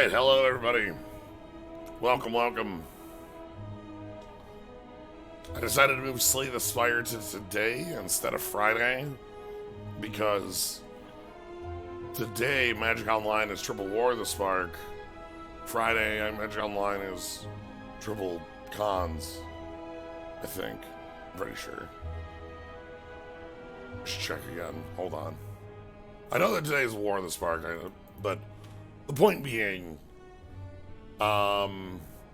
Alright, hello everybody. Welcome, welcome. I decided to move Slay the Spire to today instead of Friday because today Magic Online is Triple War of the Spark. Friday, Magic Online is Triple Cons, I think. I'm pretty sure. I should check again. Hold on. I know that today is War of the Spark, but the point being,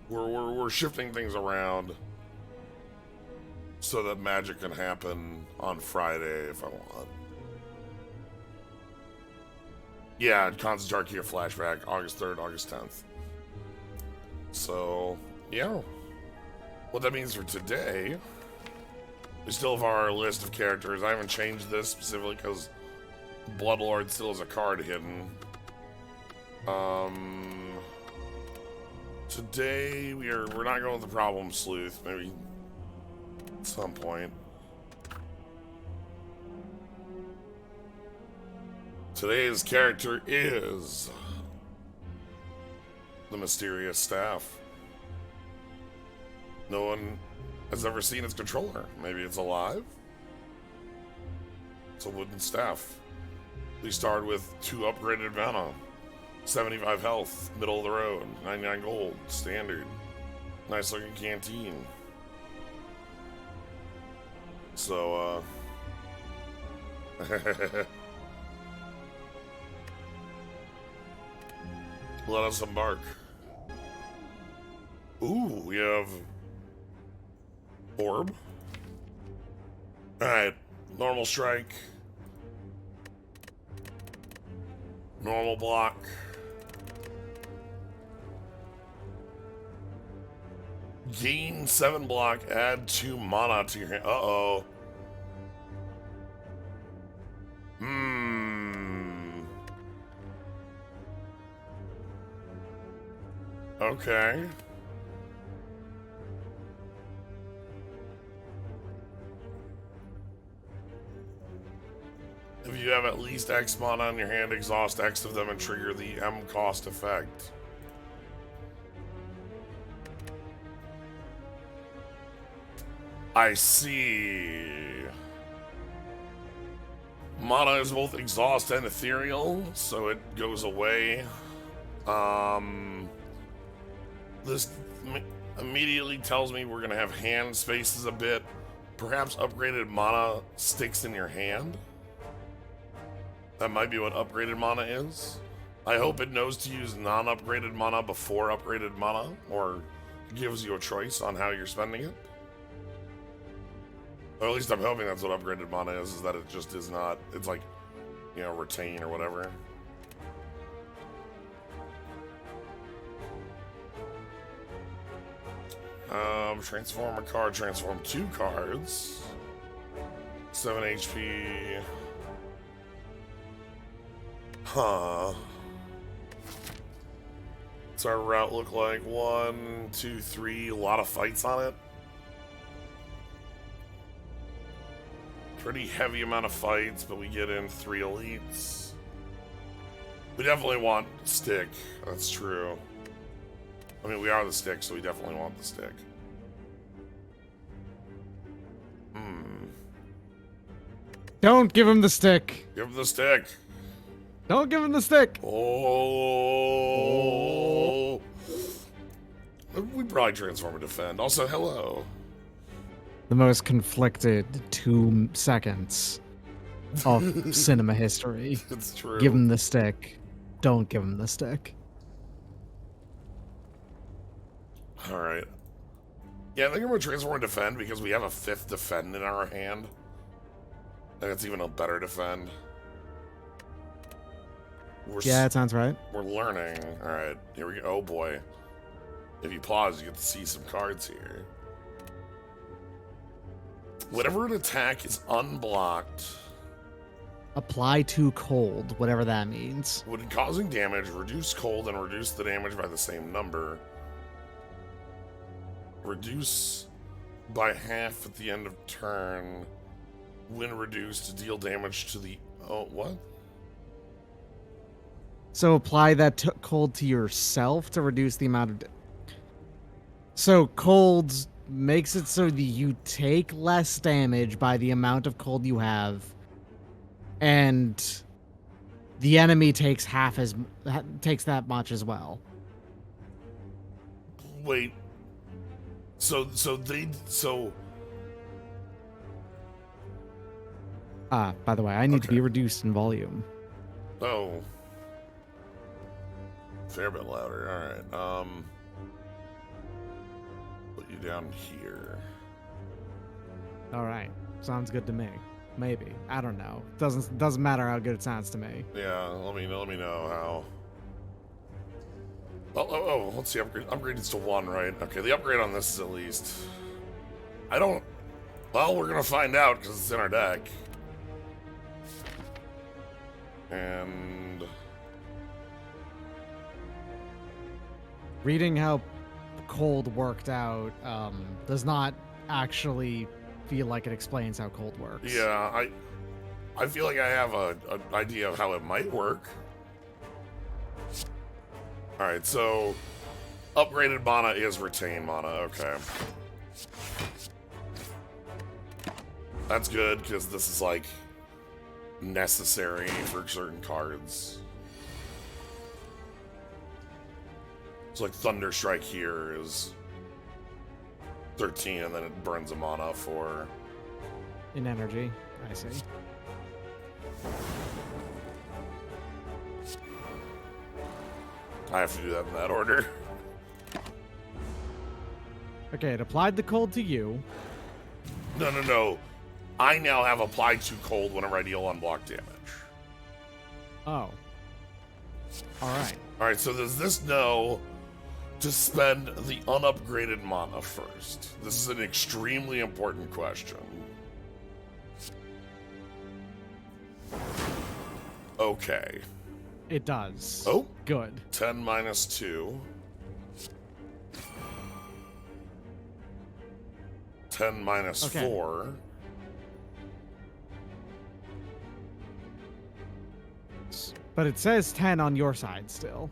we're shifting things around so that magic can happen on Friday if I want. Yeah, Concentrate here flashback, August 3rd, August 10th. So, yeah. What that means for today, we still have our list of characters. I haven't changed this specifically because Bloodlord still has a card hidden. Today we're not going with the Problem Sleuth, maybe at some point. Today's character is the Mysterious Staff. No one has ever seen its controller. Maybe it's alive? It's a wooden staff. We started with 2 upgraded mana. 75 health, middle of the road, 99 gold, standard. Nice looking canteen. So, let us embark. Ooh, we have Orb. Alright, normal strike. Normal block. Gain 7 block, add 2 mana to your hand. Uh-oh. Okay. If you have at least X mana in your hand, exhaust X of them and trigger the M cost effect. I see. Mana is both exhaust and ethereal, so it goes away. This immediately tells me we're gonna have hand spaces a bit. Perhaps upgraded mana sticks in your hand. That might be what upgraded mana is. I hope it knows to use non-upgraded mana before upgraded mana, or gives you a choice on how you're spending it. Or at least I'm hoping that's what upgraded mana is that it just is not, it's like, you know, retain or whatever. Transform a card, transform 2 cards. 7 HP. Huh. What's our route look like? 1, 2, 3, a lot of fights on it. Pretty heavy amount of fights, but we get in 3 elites. We definitely want stick, that's true. I mean, we are the stick, so we definitely want the stick. Don't give him the stick. Give him the stick. Don't give him the stick. Oh. We probably transform and defend. Also, hello. The most conflicted 2 seconds of cinema history. It's true. Give him the stick. Don't give him the stick. Alright. Yeah, I think I'm going to transform and defend because we have a 5th defend in our hand. I think it's even a better defend. Yeah, that sounds right. We're learning. Alright, here we go. Oh boy. If you pause, you get to see some cards here. Whenever an attack is unblocked, apply to cold, whatever that means. when causing damage, reduce cold and reduce the damage by the same number. Reduce by half at the end of turn. When reduced to deal damage to the... Oh, what? So apply that cold to yourself to reduce the amount of. So cold makes it so that you take less damage by the amount of cold you have, and the enemy takes takes that much as well. Wait. So By the way, I need to Okay. be reduced in volume. Oh. Fair bit louder. Alright. Put you down here. All right, sounds good to me. Maybe, I don't know. Doesn't matter how good it sounds to me. Yeah, let me know how. Oh, let's see, upgraded to 1, right? Okay, the upgrade on this is at least. I don't. Well, we're gonna find out because it's in our deck. And Reading how cold worked out does not actually feel like it explains how cold works. yeah, I feel like I have an idea of how it might work. All right, so upgraded mana is retained mana. Okay, that's good because this is like necessary for certain cards. So like Thunderstrike here is 13, and then it burns a mana for. In energy, I see. I have to do that in that order. Okay, it applied the cold to you. No. I now have applied to cold whenever I deal unblock damage. Oh. Alright. Alright, so does this know to spend the unupgraded mana first? This is an extremely important question. Okay. It does. Oh. Good. 10 minus 2. 10 minus Okay. 4. But it says 10 on your side still.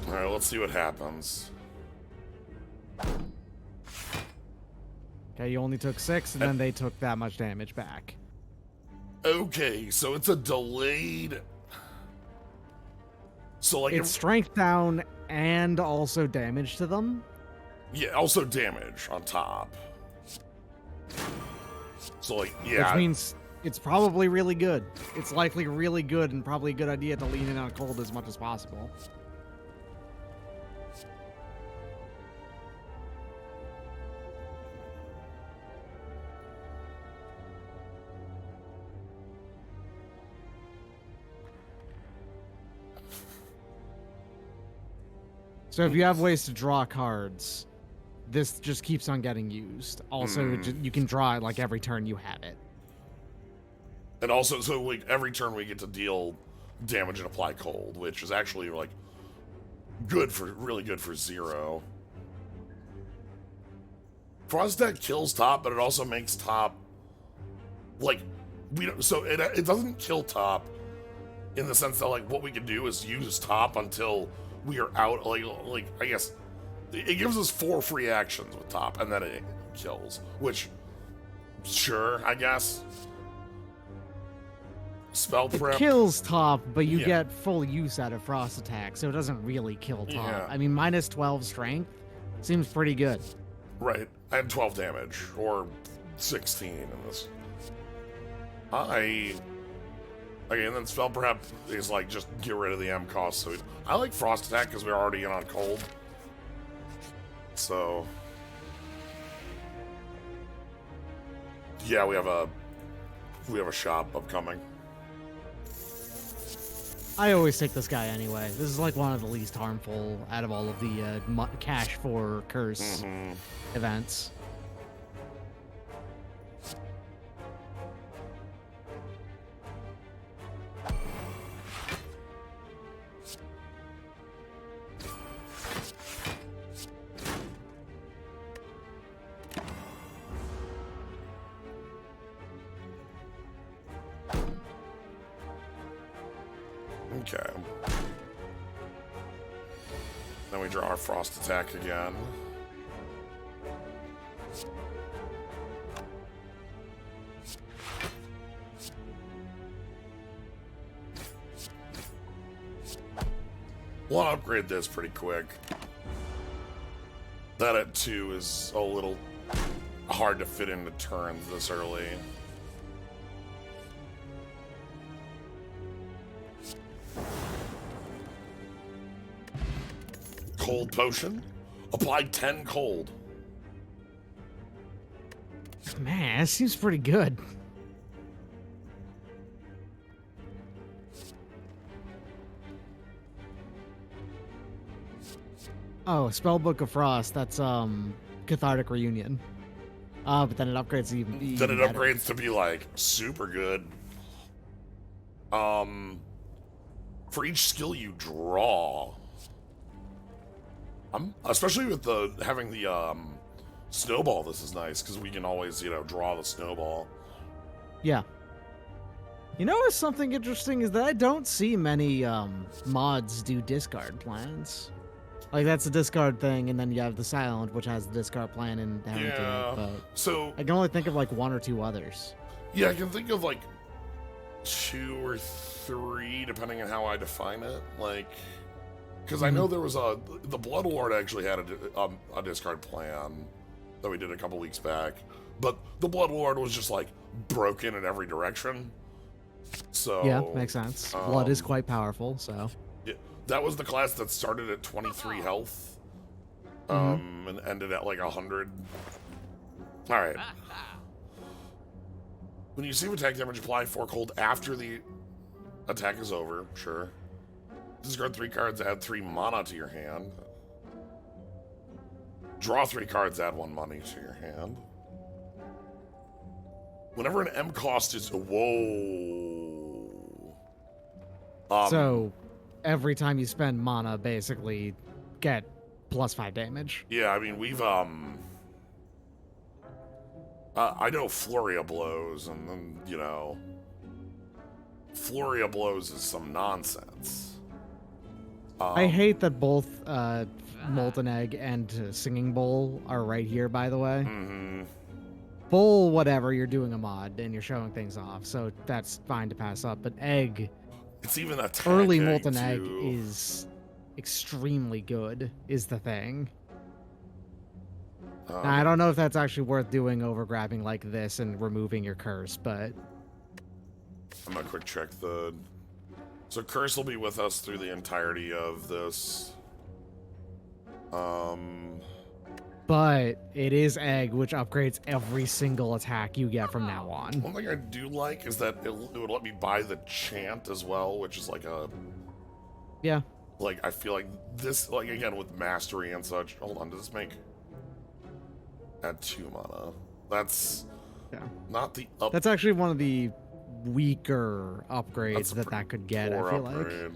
Alright, let's see what happens. Okay, you only took 6, and then they took that much damage back. Okay, so it's a delayed. So like It's strength down and also damage to them. yeah, also damage on top. So like yeah, Which means it's probably really good. It's likely really good and probably a good idea to lean in on cold as much as possible. So if you have ways to draw cards, this just keeps on getting used. Also, you can draw it like every turn you have it. and also so like every turn we get to deal damage and apply cold, which is actually like really good for 0. Frost deck kills top, but it also makes top like we don't. So it doesn't kill top in the sense that like what we can do is use top until we are out. Like I guess it gives us 4 free actions with top, and then it kills. Which sure, I guess. Spell It prep. kills top, but you Yeah. get full use out of frost attack, so it doesn't really kill top. Yeah. I mean, minus 12 strength seems pretty good. Right. I had 12 damage, or 16 in this. Okay, and then spell prep is like just get rid of the M cost. So I like frost attack because we're already in on cold. So yeah, we have a shop upcoming. I always take this guy anyway. This is like one of the least harmful out of all of the cash for curse events. Okay. Then we draw our frost attack again. We'll upgrade this pretty quick. That at 2 is a little hard to fit into turns this early. Cold potion. Apply 10 cold. Man, that seems pretty good. Oh, Spellbook of Frost. That's Cathartic Reunion. But then it upgrades even Then it better. upgrades to be like super good. For each skill you draw, especially with having the snowball. This is nice because we can always draw the snowball. Yeah. You know what's something interesting is that I don't see many mods do discard plans. Like, that's a discard thing, and then you have the Silent, which has the discard plan inherent in Yeah. it, but So I can only think of like 1 or 2 others. yeah, I can think of like 2 or 3 depending on how I define it. Like, because I know there was the Blood Lord actually had a discard plan that we did a couple weeks back, but the Blood Lord was just like broken in every direction. So Yeah, makes sense. Blood is quite powerful, so. yeah, that was the class that started at 23 health, and ended at like 100. All right. When you receive attack damage, apply 4 cold after the attack is over. Sure. Discard 3 cards, add 3 mana to your hand. Draw 3 cards, add 1 money to your hand. Whenever an M cost is So, every time you spend mana, basically, get +5 damage. yeah, I mean we've I know Flurry of Blows, and then Flurry of Blows is some nonsense. I hate that both Molten Egg and Singing Bowl are right here, by the way. Bowl, whatever, you're doing a mod and you're showing things off, so that's fine to pass up. But Egg, It's even a early Molten Egg is extremely good, is the thing. Now, I don't know if that's actually worth doing over grabbing like this and removing your curse, but I'm gonna quick check the. So Curse will be with us through the entirety of this. but it is Egg, which upgrades every single attack you get from now on. One thing I do like is that it would let me buy the chant as well, which is like Yeah. like I feel like this, like again with mastery and such. Hold on, does this make add 2 mana? That's not the up. That's actually one of the weaker upgrades That's a that could get, I poor feel upgrade.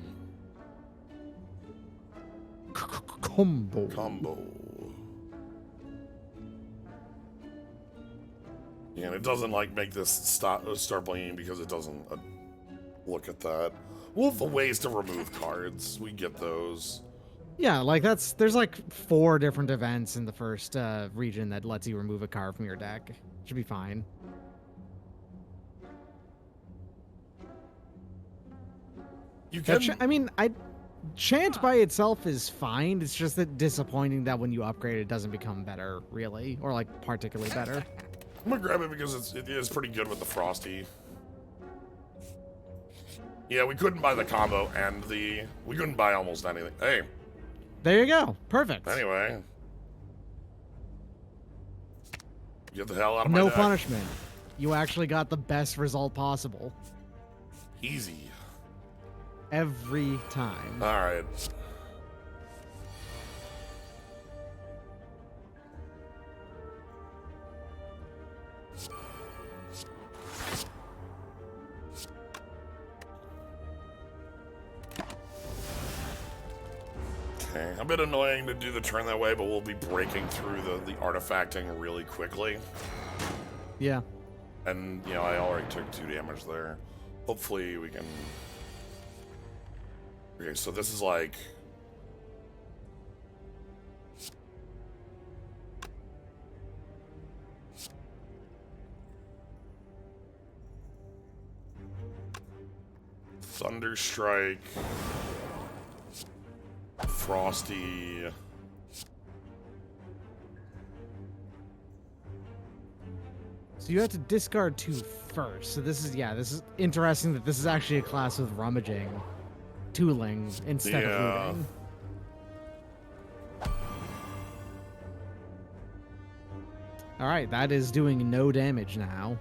like. Combo. Yeah, and it doesn't like make this start bleeding because it doesn't look at that. We'll have the ways to remove cards. We get those. Yeah, like there's like 4 different events in the first region that lets you remove a card from your deck. Should be fine. You can. Chant by itself is fine. It's just that disappointing that when you upgrade it doesn't become better, really, or like particularly better. I'm gonna grab it because it is pretty good with the Frosty. Yeah, we couldn't buy the combo and we couldn't buy almost anything. Hey. There you go. Perfect. Anyway. Get the hell out of my No deck. punishment. You actually got the best result possible. Easy. Every time. Alright. Okay, a bit annoying to do the turn that way, but we'll be breaking through the artifacting really quickly. Yeah. And, I already took 2 damage there. Hopefully we can Okay, so this is like... Thunderstrike, Frosty. So you have to discard 2 first. So this is interesting that this is actually a class with rummaging, tooling instead of looting. All right, that is doing no damage now.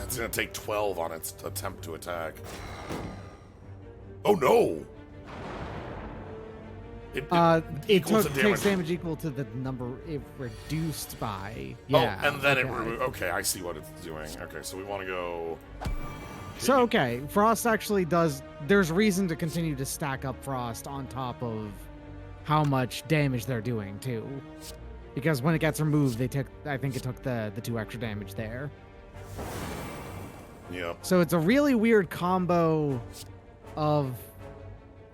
It's gonna take 12 on its attempt to attack. Oh no! It takes damage equal to the number it reduced by. Yeah. Oh, and then it removed. Okay, I see what it's doing. Okay, so we want to go. So okay, Frost actually does. There's reason to continue to stack up Frost on top of how much damage they're doing too, because when it gets removed, they took. I think it took the 2 extra damage there. Yep. So it's a really weird combo of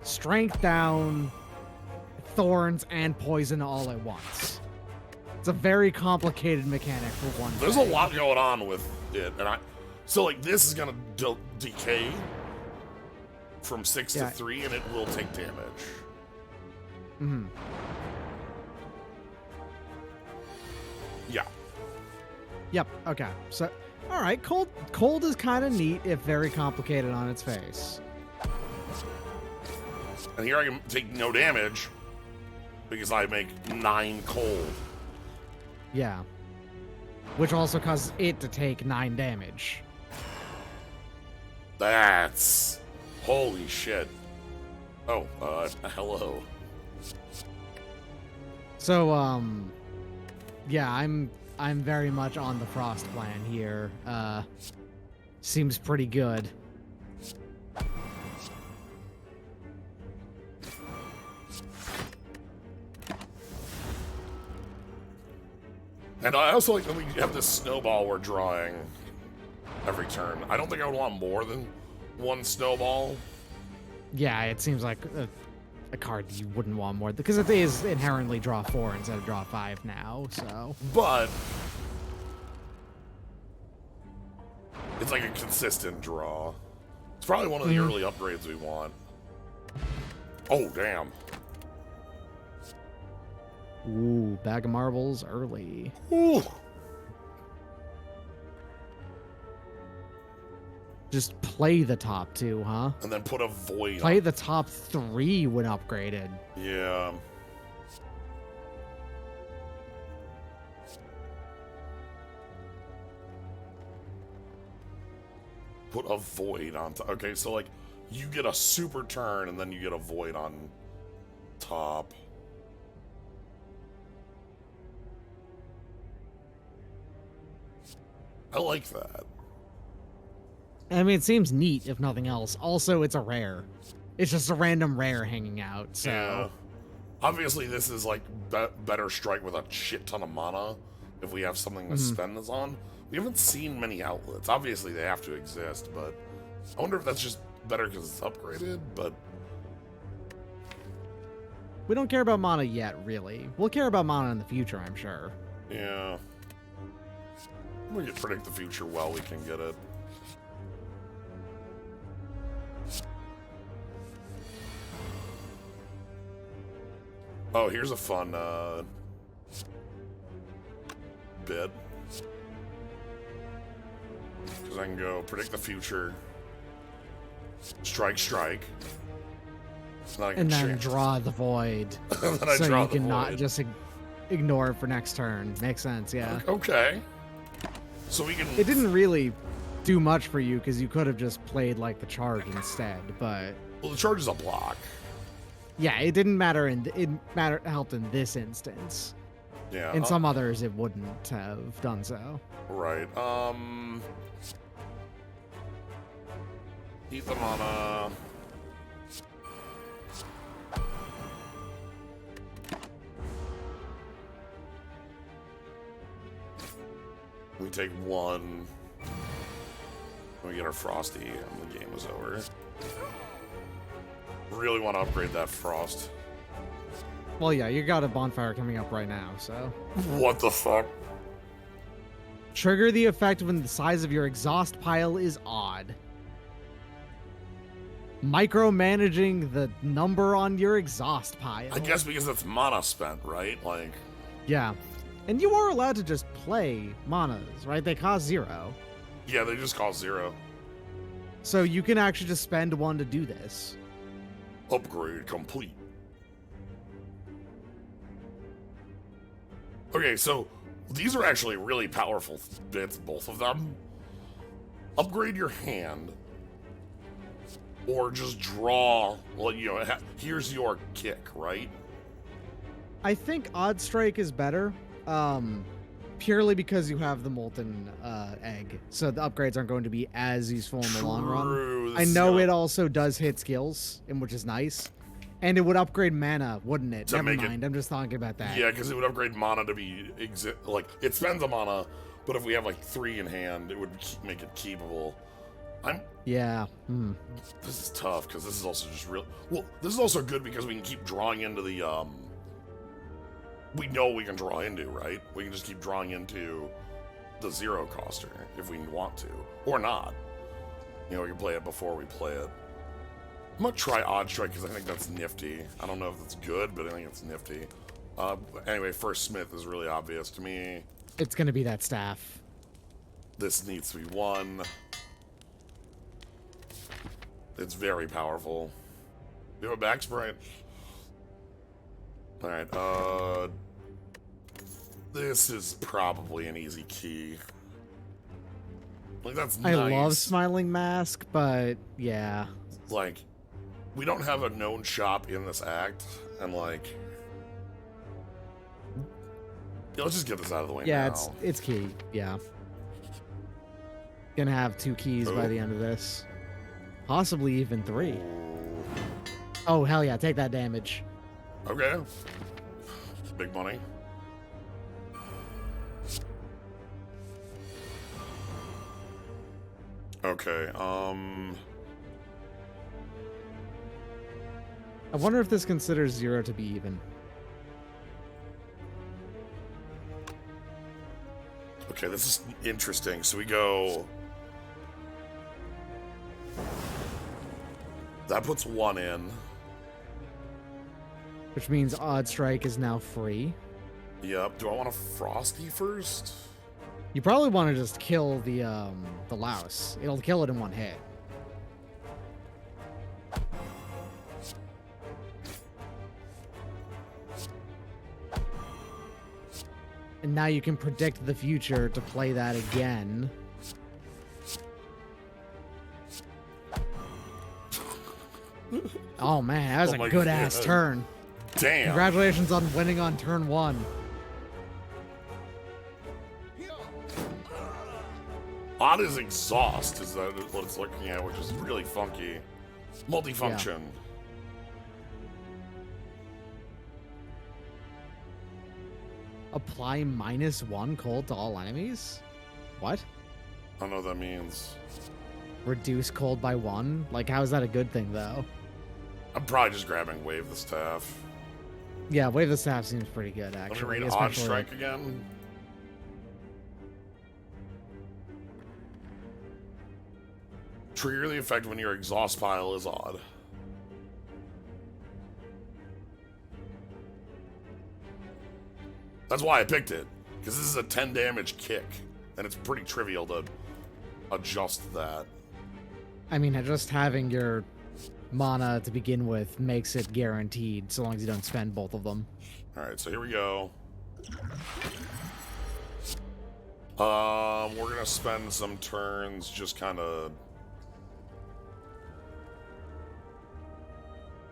strength down, thorns, and poison all at once. It's a very complicated mechanic for one. There's a lot going on with it, and so like this is gonna decay from 6 to 3, and it will take damage. Mm-hmm. Yeah. Yep. Okay. So, all right. Cold is kind of neat, if very complicated on its face. And here I can take no damage because I make 9 cold. Yeah. Which also causes it to take 9 damage. That's holy shit. Oh, hello. So, yeah, I'm very much on the Frost plan here. Seems pretty good. And I also like that we have this snowball we're drawing every turn. I don't think I would want more than 1 snowball. Yeah, it seems like a card you wouldn't want more, because it is inherently draw 4 instead of draw 5 now, so. But it's like a consistent draw. It's probably one of the early upgrades we want. Oh, damn. Ooh, bag of marbles early. Ooh. Just play the top 2, huh? And then put a void Play on. the top 3 when upgraded. Yeah. Put a void on top. Okay, so like you get a super turn and then you get a void on top. I like that. I mean, it seems neat, if nothing else. Also, it's a rare. It's just a random rare hanging out, so... Yeah. Obviously, this is, like, better strike with a shit ton of mana if we have something to spend this on. We haven't seen many outlets. Obviously, they have to exist, but I wonder if that's just better because it's upgraded, but... We don't care about mana yet, really. We'll care about mana in the future, I'm sure. Yeah. We can predict the future well we can get it. Oh, here's a fun bit. Because I can go predict the future, strike, and then draw the void. And then so draw you the can void. not just ignore it for next turn. Makes sense, yeah. Okay. So we can... It didn't really do much for you because you could have just played like the charge instead, but... Well, the charge is a block. Yeah, it didn't matter, and it helped in this instance. Yeah. In some others, it wouldn't have done so. Right. Eat the mana. We take 1. We get our Frosty, and the game is over. Really want to upgrade that Frost. Well, yeah, you got a bonfire coming up right now, so. What the fuck? Trigger the effect when the size of your exhaust pile is odd. Micromanaging the number on your exhaust pile. I guess because it's mana spent, right? Like, Yeah. And you are allowed to just play manas, right? They cost 0. yeah, they just cost 0. So you can actually just spend 1 to do this. Upgrade complete. Okay, so these are actually really powerful bits, both of them. Upgrade your hand, or just draw, well, you know, here's your kick, right? I think Odd Strike is better, purely because you have the Molten Egg, so the upgrades aren't going to be as useful in the long run. I know it also does hit skills, which is nice, and it would upgrade mana, wouldn't it? Never mind, I'm just talking about that. Yeah, because it would upgrade mana to be, like, it spends a mana, but if we have, like, 3 in hand, it would make it keepable. Yeah. This is tough, because this is also just real. Well, this is also good because we can keep drawing into the, we know we can draw into, right? We can just keep drawing into the 0 coster if we want to, or not. You know, we can play it before we play it. I'm gonna try Odd Strike because I think that's nifty. I don't know if it's good, but I think it's nifty. Anyway, first Smith is really obvious to me. It's gonna be that staff. This needs to be 1. It's very powerful. You have a back sprite. Alright, this is probably an easy key. Like, that's nice. I love Smiling Mask, but yeah. Like, we don't have a known shop in this act, and like, yeah, let's just get this out of the way now. Yeah, it's key, yeah. Gonna have 2 keys by the end of this. Possibly even 3. Ooh. Oh, hell yeah, take that damage. Okay. Big money. Okay, I wonder if this considers 0 to be even. Okay, this is interesting. So we go... That puts 1 in. Which means Odd Strike is now free. Yep. Do I want a Frosty first? You probably want to just kill the louse. It'll kill it in 1 hit. And now you can predict the future to play that again. Oh man, that was a good ass turn. Damn. Congratulations on winning on turn 1. Odd is exhaust, is that what it's looking at, which is really funky. Multifunction. Yeah. Apply -1 cold to all enemies? What? I don't know what that means. Reduce cold by 1? Like, how is that a good thing, though? I'm probably just grabbing Wave the Staff. Yeah, Wave the Staff seems pretty good, Let actually. me read Odd Strike again. Trigger the effect when your exhaust pile is odd. That's why I picked it, because this is a 10 damage kick, and it's pretty trivial to adjust that. I mean, just having your mana to begin with makes it guaranteed, so long as you don't spend both of them. Alright, so here we go. We're gonna spend some turns just kind of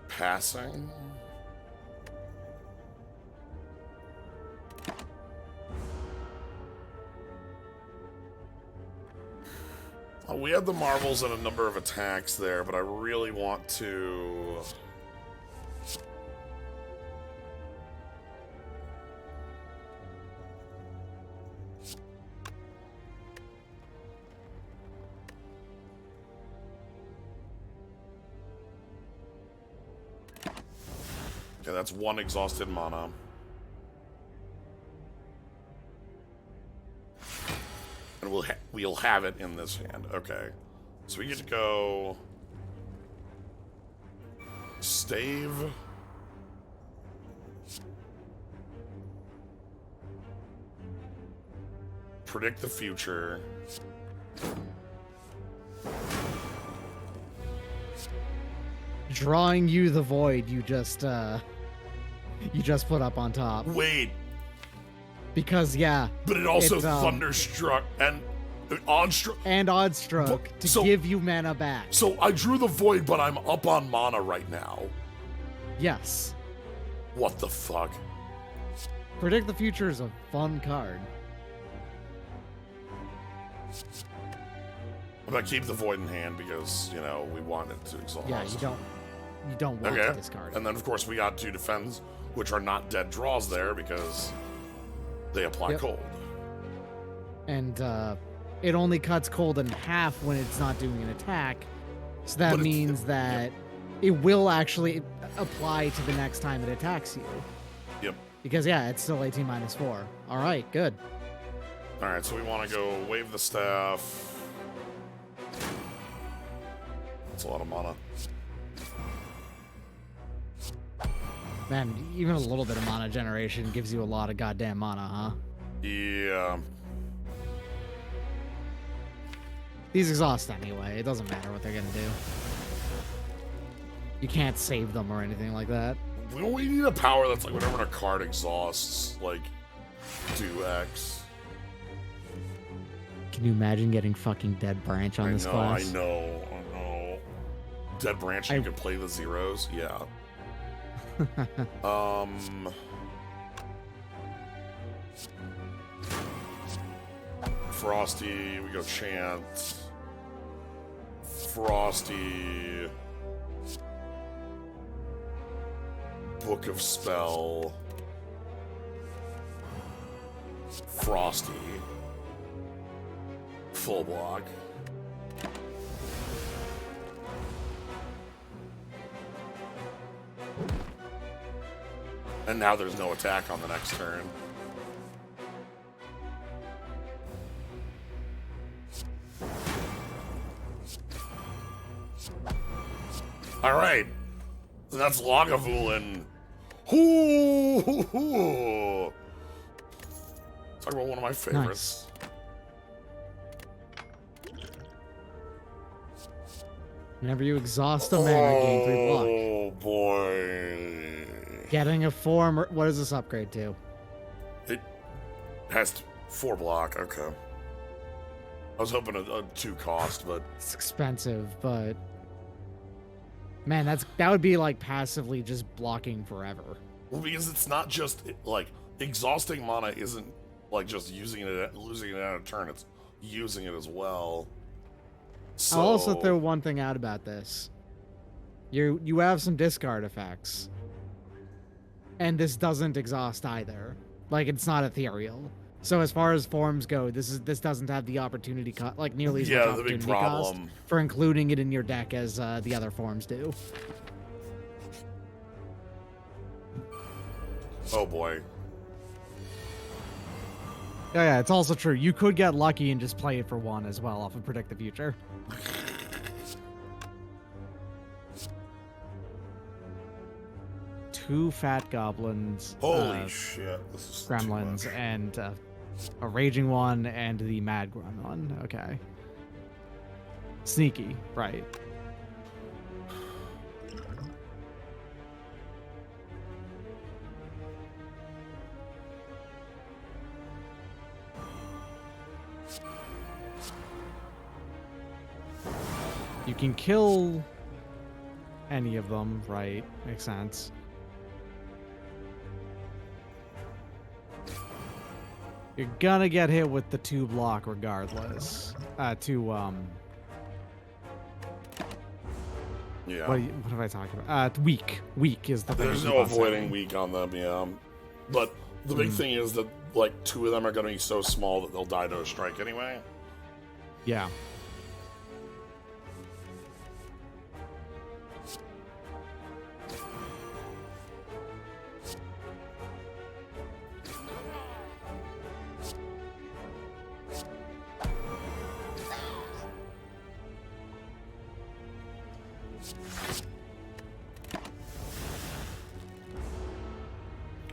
passing. We had the marbles and a number of attacks there, but I really want to... Okay, that's 1 exhausted mana. And we'll have it in this hand. Okay. So we get to go... Stave. Predict the future. Drawing you the void you just put up on top. Wait, Because yeah. but it also it's, thunderstruck and onstruck. And Oddstruck to give you mana back. So I drew the void, but I'm up on mana right now. Yes. What the fuck? Predict the Future is a fun card. I'm gonna keep the void in hand because, you know, we want it to exhaust. Yeah, you don't want to discard it. And then of course we got 2 defends, which are not dead draws there because they apply cold. And it only cuts cold in half when it's not doing an attack. So that means that it will actually apply to the next time it attacks you. Yep. Because yeah, it's still 18 minus 4. All right, good. All right, so we want to go wave the staff. That's a lot of mana. Man, even a little bit of mana generation gives you a lot of goddamn mana, huh? Yeah. These exhaust anyway. It doesn't matter what they're gonna do. You can't save them or anything like that. We need a power that's like whenever a card exhausts, like, do X. Can you imagine getting fucking Dead Branch on this class? I know. Dead Branch, you can play the zeros? Yeah. Frosty, we go Chant. Frosty. Book of Spell. Frosty. Full block. And now there's no attack on the next turn. Alright. That's Lagavulin. Ooh. Talk about one of my favorites. Nice. Whenever you exhaust a mana, gain 3 block. Oh boy. Getting a 4. What does this upgrade to? It has 4 block. Okay. I was hoping a 2 cost, but It's expensive, but man, that would be like passively just blocking forever. well, because it's not just like exhausting mana isn't like just using it, losing it on a turn. It's using it as well. So, I'll also throw one thing out about this. You have some discard effects. And this doesn't exhaust either. Like, it's not ethereal. So as far as forms go, this doesn't have the opportunity like nearly as much the opportunity big cost problem. for including it in your deck as the other forms do. Oh boy. Yeah, it's also true. You could get lucky and just play it for 1 as well off of Predict the Future. Two fat goblins. Holy shit. This is Gremlins too much. and a raging one and the mad gremlin. Okay. Sneaky, right. You can kill any of them, right? Makes sense. You're gonna get hit with the 2 block regardless. Yeah. What have I talked about? Weak. Weak is the thing. There's no avoiding weak on them, yeah. But the big thing is that like 2 of them are going to be so small that they'll die to a strike anyway. Yeah.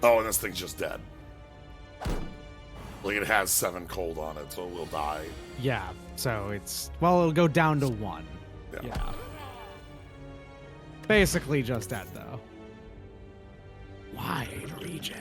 Oh, and this thing's just dead. Like, it has 7 cold on it, so it will die. Yeah, so it's... Well, it'll go down to 1. Yeah. Basically just dead, though. Wide region.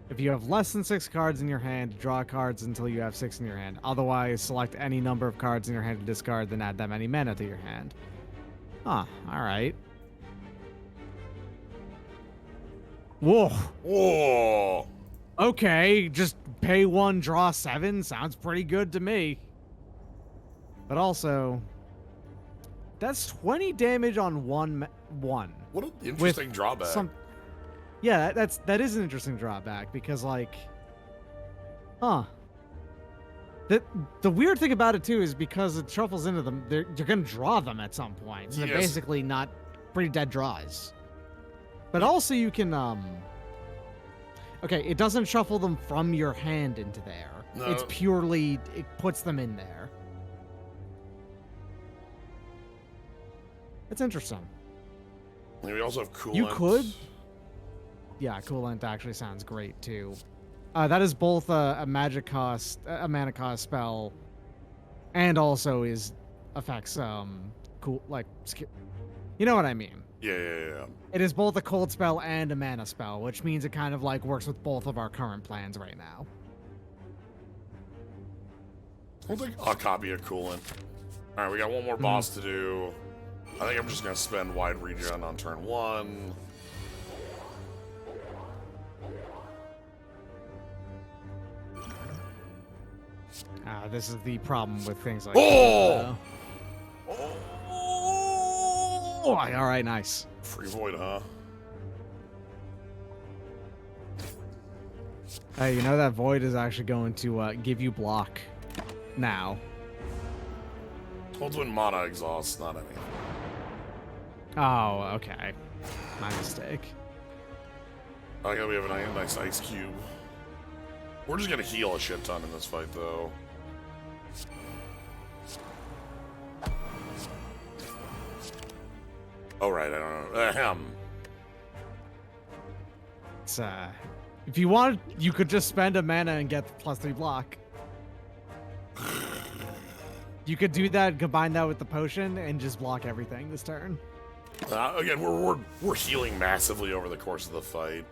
If you have less than 6 cards in your hand, draw cards until you have 6 in your hand. Otherwise, select any number of cards in your hand to discard, then add that many mana to your hand. Huh, alright. Whoa. Whoa! Okay, just pay 1, draw 7. Sounds pretty good to me. But also, that's 20 damage on 1. What an interesting drawback. Yeah, that is an interesting drawback because, like, the weird thing about it too is because it shuffles into them, you're gonna draw them at some point. So they're basically not pretty dead draws. But also you can okay, it doesn't shuffle them from your hand into there. No. It's purely it puts them in there. It's interesting. And we also have coolant. You could. Yeah, coolant actually sounds great too. That is both a magic cost, a mana cost spell, and also affects cool like, you know what I mean? Yeah. It is both a cold spell and a mana spell, which means it kind of like works with both of our current plans right now. I'll take a copy of coolant. All right, we got one more boss to do. I think I'm just gonna spend wide regen on turn 1. This is the problem with things like that. Oh! All right, nice. Free void, huh? Hey, you know that void is actually going to give you block now. Holds when mana exhausts, not any. Oh, okay. My mistake. I think we have a nice ice cube. We're just gonna heal a shit ton in this fight, though. Oh, right, I don't know. Ahem. It's, if you wanted, you could just spend a mana and get +3 block. You could do that, combine that with the potion, and just block everything this turn. Again, we're healing massively over the course of the fight.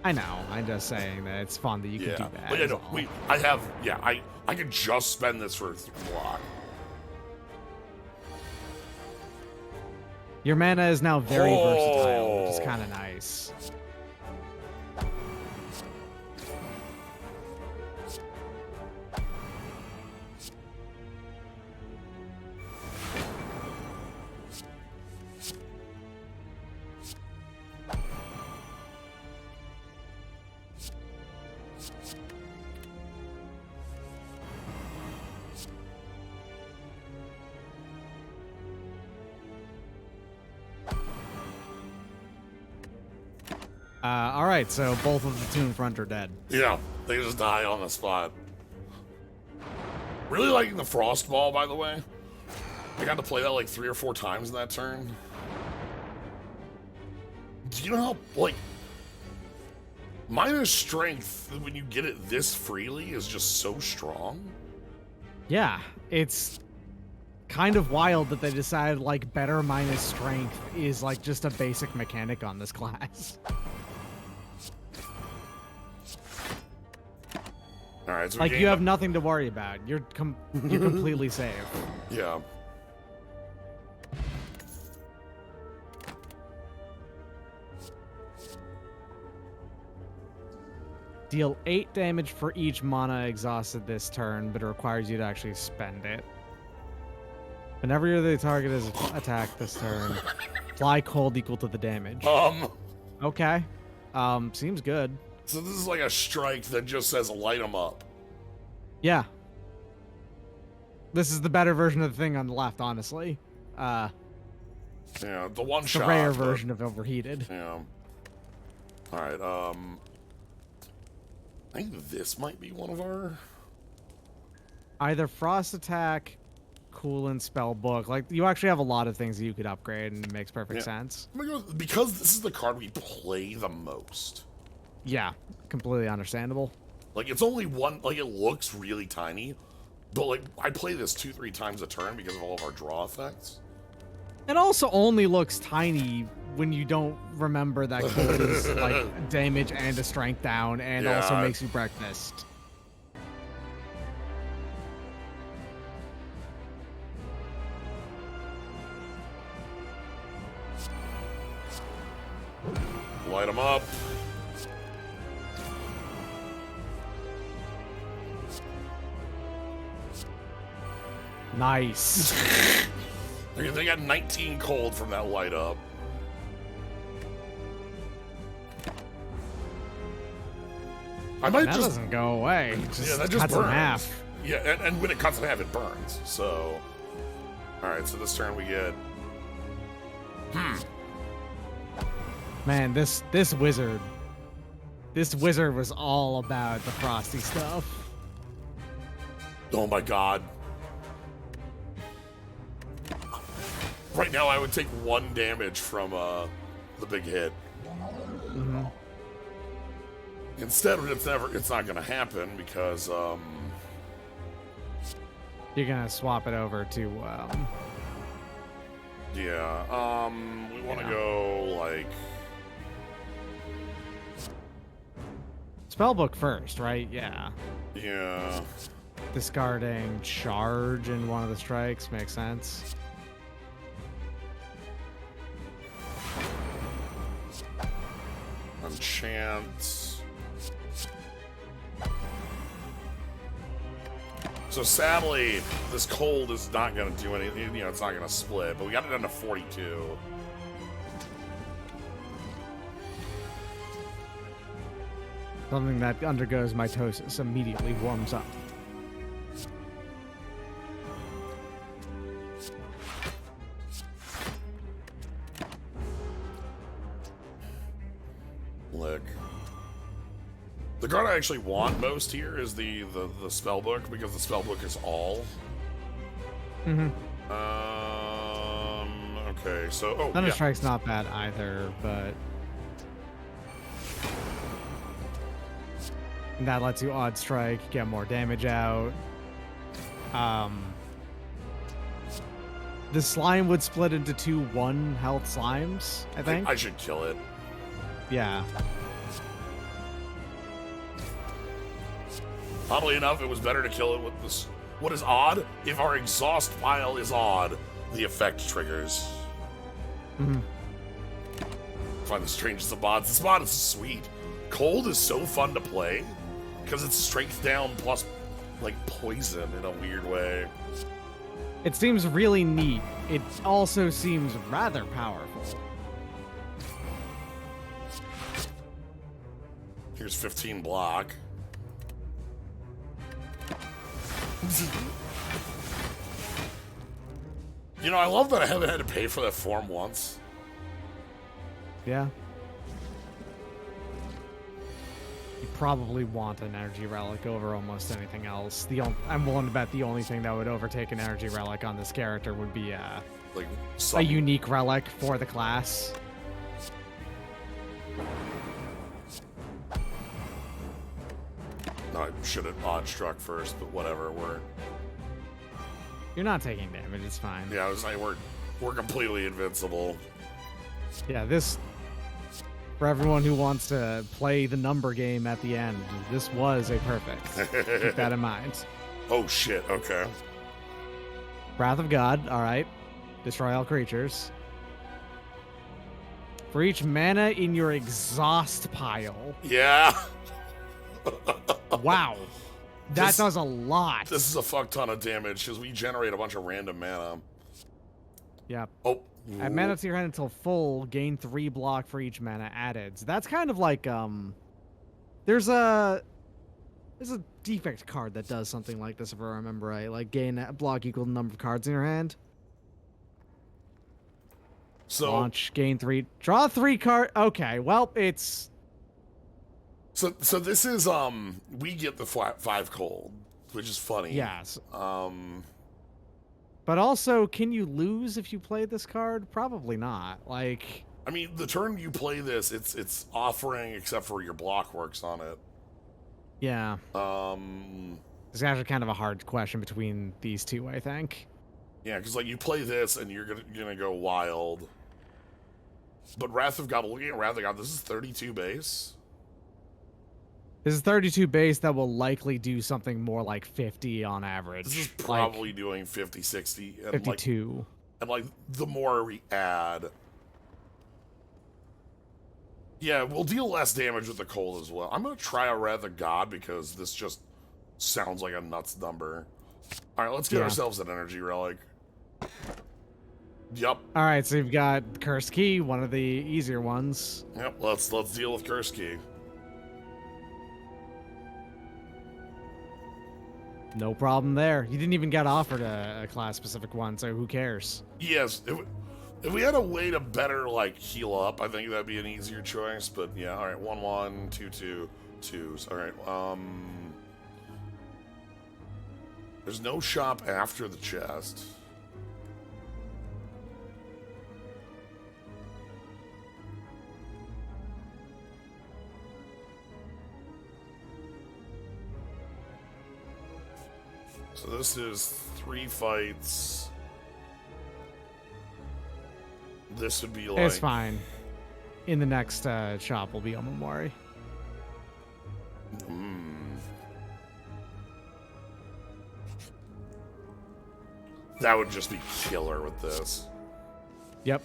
I know. I'm just saying that it's fun that you can do that. But yeah, no, I could just spend this for block. Your mana is now very versatile, which is kind of nice. All right, so both of the two in front are dead. Yeah, they just die on the spot. Really liking the frost ball, by the way. I got to play that like 3 or 4 times in that turn. Do you know how, like, minus strength, when you get it this freely, is just so strong? Yeah, it's kind of wild that they decided, like, better minus strength is, like, just a basic mechanic on this class. All right, so like, you have nothing to worry about. You're completely safe. Yeah. Deal 8 damage for each mana exhausted this turn, but it requires you to actually spend it. Whenever the target is attacked this turn, apply cold equal to the damage. Okay. Seems good. So this is like a strike that just says light them up. Yeah. This is the better version of the thing on the left, honestly. Yeah, the one shot. The rare version of overheated. Yeah. All right. I think this might be one of our. Either Frost Attack, Cool, and Spellbook. Like, you actually have a lot of things that you could upgrade, and it makes perfect sense. Because this is the card we play the most. Yeah, completely understandable. Like, it's only one, like, it looks really tiny, but, like, I play this 2-3 times a turn because of all of our draw effects. It also only looks tiny when you don't remember that Cold is, like, damage and a strength down, and also makes you breakfast. Light them up. Nice. They got 19 cold from that light up. I might that doesn't go away. It just that just cuts burns. in half. Yeah, and when it cuts in half, it burns. So, all right. So this turn we get. Man, this wizard was all about the frosty stuff. Oh my god. Right now, I would take 1 damage from the big hit. Mm-hmm. Instead, it's not gonna happen because you're gonna swap it over to we want to go like Spellbook first, right? Yeah. Yeah. Discarding charge in one of the strikes makes sense. Enchant. So sadly, this cold is not going to do anything. You know, it's not going to split. But we got it down to 42. Something that undergoes mitosis immediately warms up. Lick. The card I actually want most here is the spellbook, because the spellbook is all. Mm-hmm. Okay, so Thunder Strike's not bad either, but that lets you odd strike, get more damage out. The slime would split into 2 1-health slimes, I think. I should kill it. Yeah. Oddly enough, it was better to kill it with this. What is odd? If our exhaust pile is odd, the effect triggers. Mm-hmm. Find the strangest of mods. This mod is sweet. Cold is so fun to play because it's strength down plus like poison in a weird way. It seems really neat. It also seems rather powerful. Here's 15 block. You know, I love that I haven't had to pay for that form once. Yeah. You probably want an energy relic over almost anything else. I'm willing to bet the only thing that would overtake an energy relic on this character would be like a unique relic for the class. No, I should have odd struck first, but whatever. You're not taking damage. It's fine. Yeah, I was like, we're completely invincible. Yeah, this, for everyone who wants to play the number game at the end, this was a perfect. Keep that in mind. Oh shit. Okay. Wrath of God. All right. Destroy all creatures. For each mana in your exhaust pile. Yeah. Wow. That does a lot. This is a fuck ton of damage because we generate a bunch of random mana. Yep. Oh. Add mana to your hand until full. Gain 3 block for each mana added. So that's kind of like there's a defect card that does something like this if I remember right. Like gain a block equal to the number of cards in your hand. So launch, gain 3, draw 3 card. Okay, well it's. So this is we get the 5 cold which is funny. Yes. Um, But also, can you lose if you play this card? Probably not. Like, I mean, the turn you play this, it's offering except for your block works on it. yeah. Um, It's actually kind of a hard question between these two, I think. yeah, because like you play this and you're gonna go wild. But Wrath of God, looking at Wrath of God, this is 32 base. This is 32 base that will likely do something more like 50 on average. This is probably doing 50, 60. And 52. Like the more we add. Yeah, we'll deal less damage with the cold as well. I'm going to try a Wrath of God because this just sounds like a nuts number. All right, let's get ourselves an energy relic. Yep. All right, so you've got Curse Key, one of the easier ones. Yep, let's deal with Curse Key. No problem there. You didn't even get offered a class-specific one, so who cares? Yes, if we had a way to better, like, heal up, I think that'd be an easier choice. But, yeah, all right, 1, 1, 2, 2, 2s. All right, there's no shop after the chest. So this is 3 fights. This would be like... It's fine. In the next shop will be Omamori. That would just be killer with this. Yep.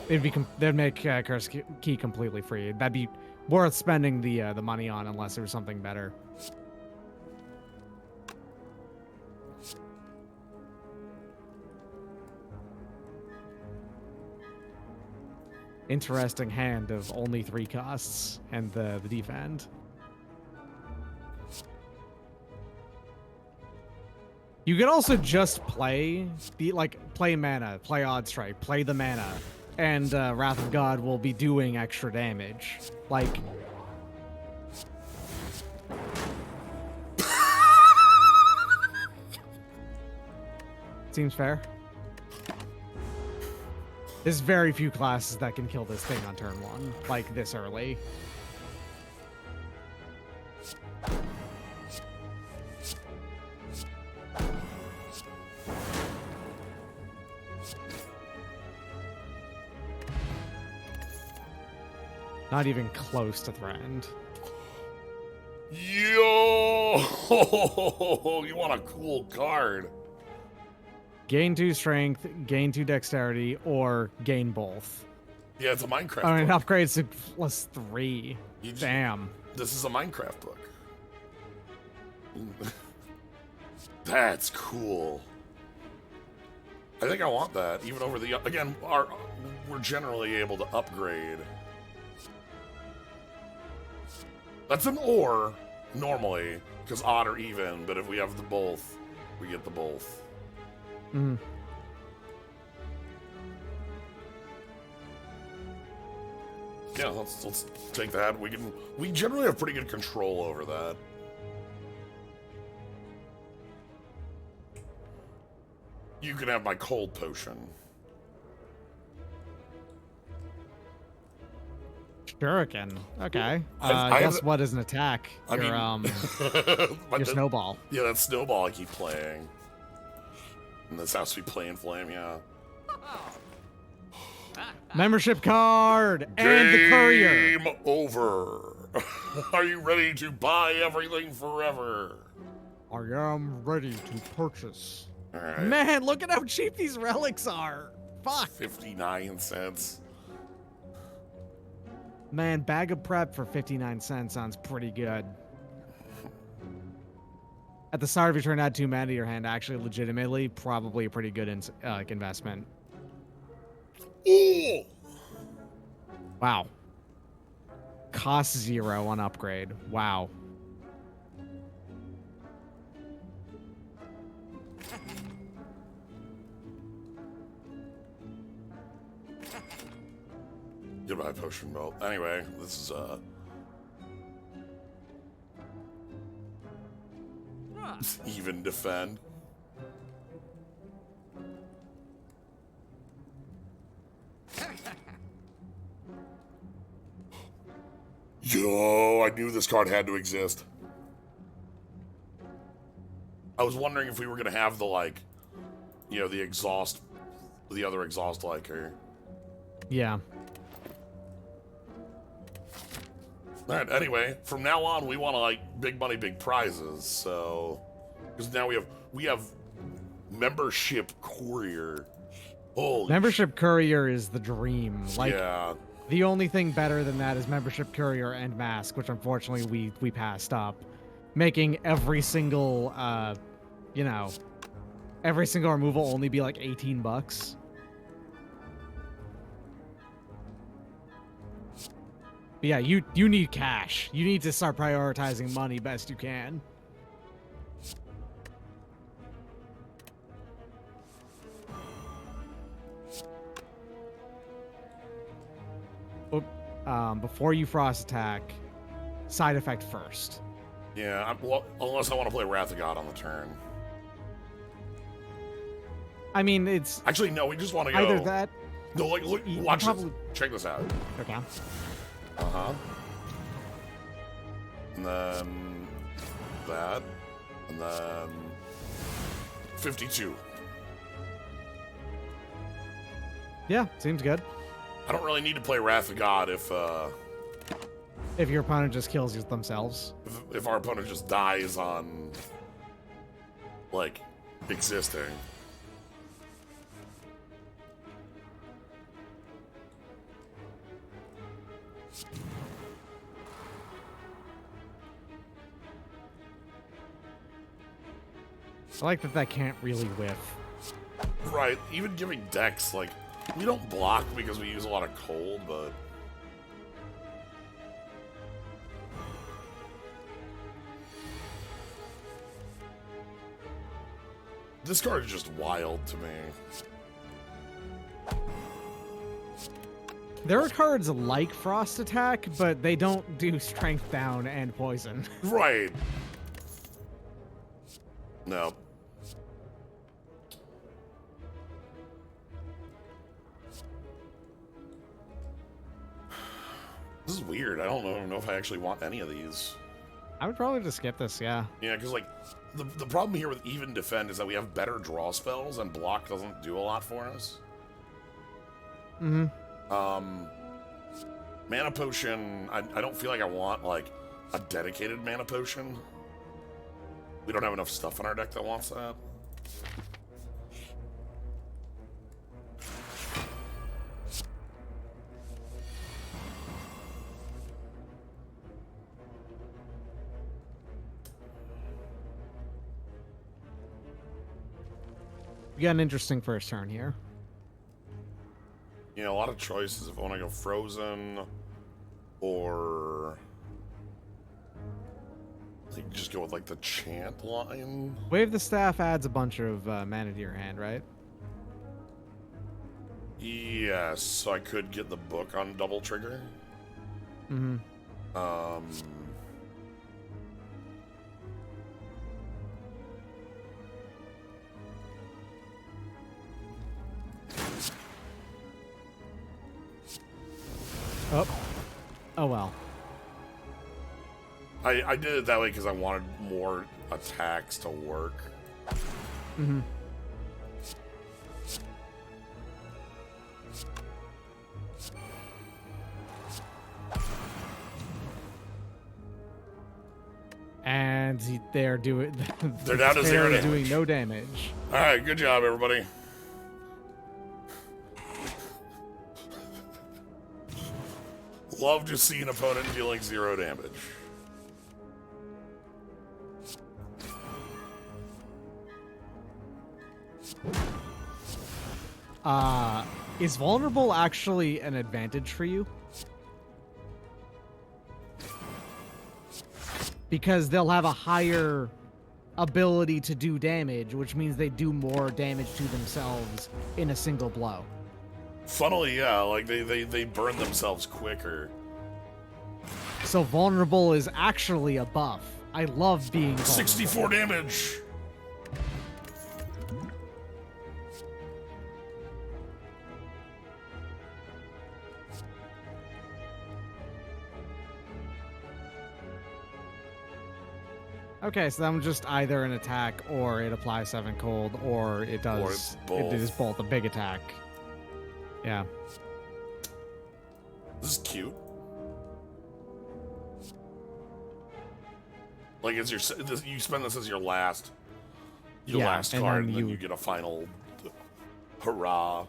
They'd make Curse Key completely free. That'd be worth spending the money on unless there was something better. Interesting hand of only 3 costs and the defend. You could also just play play mana, play Odd Strike, play the mana, and Wrath of God will be doing extra damage. Like, seems fair. There's very few classes that can kill this thing on turn 1, like this early. Not even close to threatened. Yo! You want a cool card. Gain 2 strength, gain 2 dexterity, or gain both. Yeah, it's a Minecraft I mean, book. upgrades to +3. Damn. This is a Minecraft book. That's cool. I think I want that, even over the... Again, we're generally able to upgrade. That's an or, normally, because odd or even, but if we have the both, we get the both. Mm. Yeah, let's take that. We generally have pretty good control over that. You can have my cold potion. Shuriken. Okay. I guess have- what is an attack? I mean, Your snowball. Yeah, that snowball I keep playing. And this has to be Play Flame, yeah. Membership card and the courier. Game over. Are you ready to buy everything forever? I am ready to purchase. All right. Man, look at how cheap these relics are. Fuck. 59 cents. Man, bag of prep for 59 cents sounds pretty good. At the start of your turn, add 2 mana to your hand. Actually, legitimately, probably a pretty good investment. Ooh! Wow. Cost 0 on upgrade. Wow. Goodbye, potion belt. Anyway, this is Even defend. Yo, I knew this card had to exist. I was wondering if we were gonna have the, like, you know, the exhaust, the other exhaust like her. Yeah. Alright, anyway, from now on we want to, like, big money, big prizes, so... Because now we have membership courier. Holy Membership courier is the dream. Like, yeah. the only thing better than that is membership courier and mask, which unfortunately we passed up. Making every single, you know, every single removal only be like 18 bucks. But yeah, you need cash. You need to start prioritizing money best you can. Before you frost attack, side effect first. Yeah, well, unless I want to play Wrath of God on the turn. I mean, it's... Actually, no, we just want to go... Either that... No, like, look, watch this. Check this out. Okay. Uh-huh. And then... that. And then... 52. Yeah, seems good. I don't really need to play Wrath of God if your opponent just kills themselves. If our opponent just dies on, like, existing. I like that can't really whiff. Right, even giving decks, like, we don't block because we use a lot of cold, but... This card is just wild to me. There are cards like Frost Attack, but they don't do Strength Down and Poison. Right. No. This is weird. I don't know if I actually want any of these. I would probably just skip this, yeah. Yeah, because, like, the problem here with even defend is that we have better draw spells, and block doesn't do a lot for us. Mm-hmm. Mana Potion, I don't feel like I want, like, a dedicated Mana Potion. We don't have enough stuff in our deck that wants that. We got an interesting first turn here. Yeah, a lot of choices. If I want to go Frozen, or like just go with like the chant line. Wave the Staff adds a bunch of mana to your hand, right? Yes, so I could get the book on double trigger. Mm-hmm. Oh. Oh well. I did it that way because I wanted more attacks to work. Mm-hmm. And they're doing. They're down to 0 damage. Doing no damage. All right, good job, everybody. Love just seeing an opponent dealing 0 damage. Is vulnerable actually an advantage for you? Because they'll have a higher ability to do damage, which means they do more damage to themselves in a single blow. Funnily, yeah, like they burn themselves quicker. So vulnerable is actually a buff I love being vulnerable. 64 damage. Okay, so that was just either an attack, or it applies 7 cold, or it does. Or it's both. It is both a big attack. Yeah. This is cute. Like, it's you spend this as your last and card, then and then you get a final hurrah.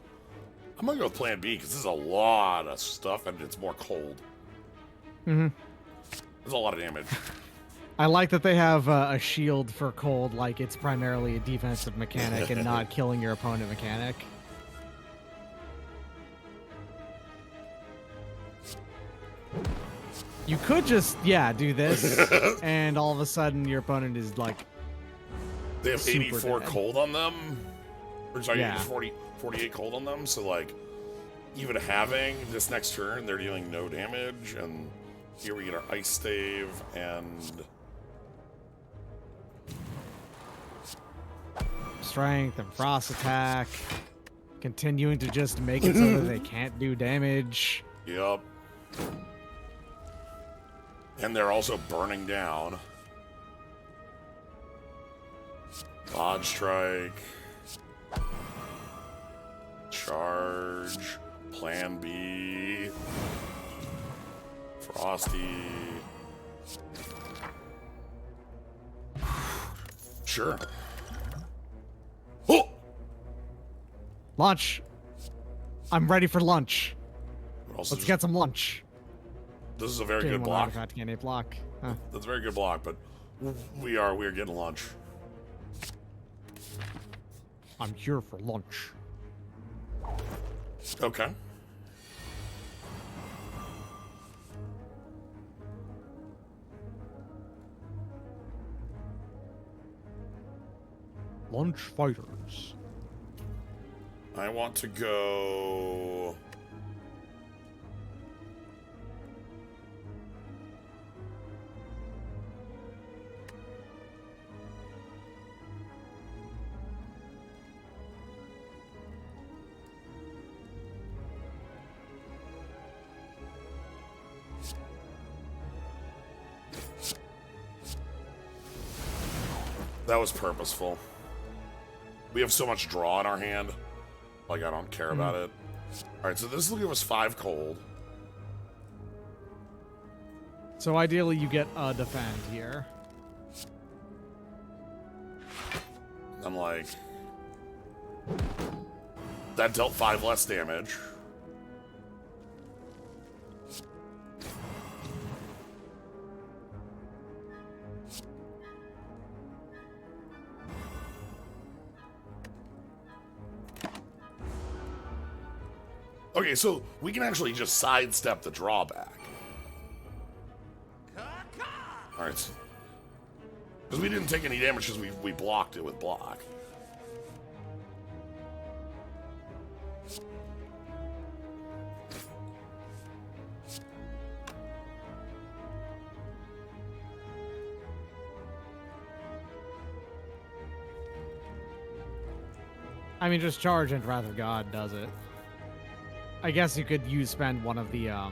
I'm gonna go with Plan B because this is a lot of stuff and it's more cold. Mm-hmm. There's a lot of damage. I like that they have a shield for cold, like it's primarily a defensive mechanic and not killing your opponent mechanic. You could just, do this, and all of a sudden your opponent is like... They have super 84 dead. cold on them. Or sorry, Yeah. 48 cold on them, so like, even having this next turn, they're dealing no damage, and here we get our Ice Stave, and... Strength and Frost attack. Continuing to just make it so that they can't do damage. Yep. And they're also burning down. Odd Strike. Charge. Plan B. Frosty. Sure. Oh! Lunch. I'm ready for lunch. Also Let's get some lunch. This is a very Gain good one block. artifact, gain a block. Huh. That's a very good block, but we are getting lunch. I'm here for lunch. Okay. Lunch fighters. I want to go. That was purposeful. We have so much draw in our hand. Like, I don't care about it. Alright, so this will give us 5 cold. So ideally you get a defend here. I'm like... That dealt 5 less damage. Okay, so we can actually just sidestep the drawback. Alright. Because we didn't take any damage because we blocked it with block. I mean, just charge and Wrath of God does it. I guess you could spend one of the, yeah,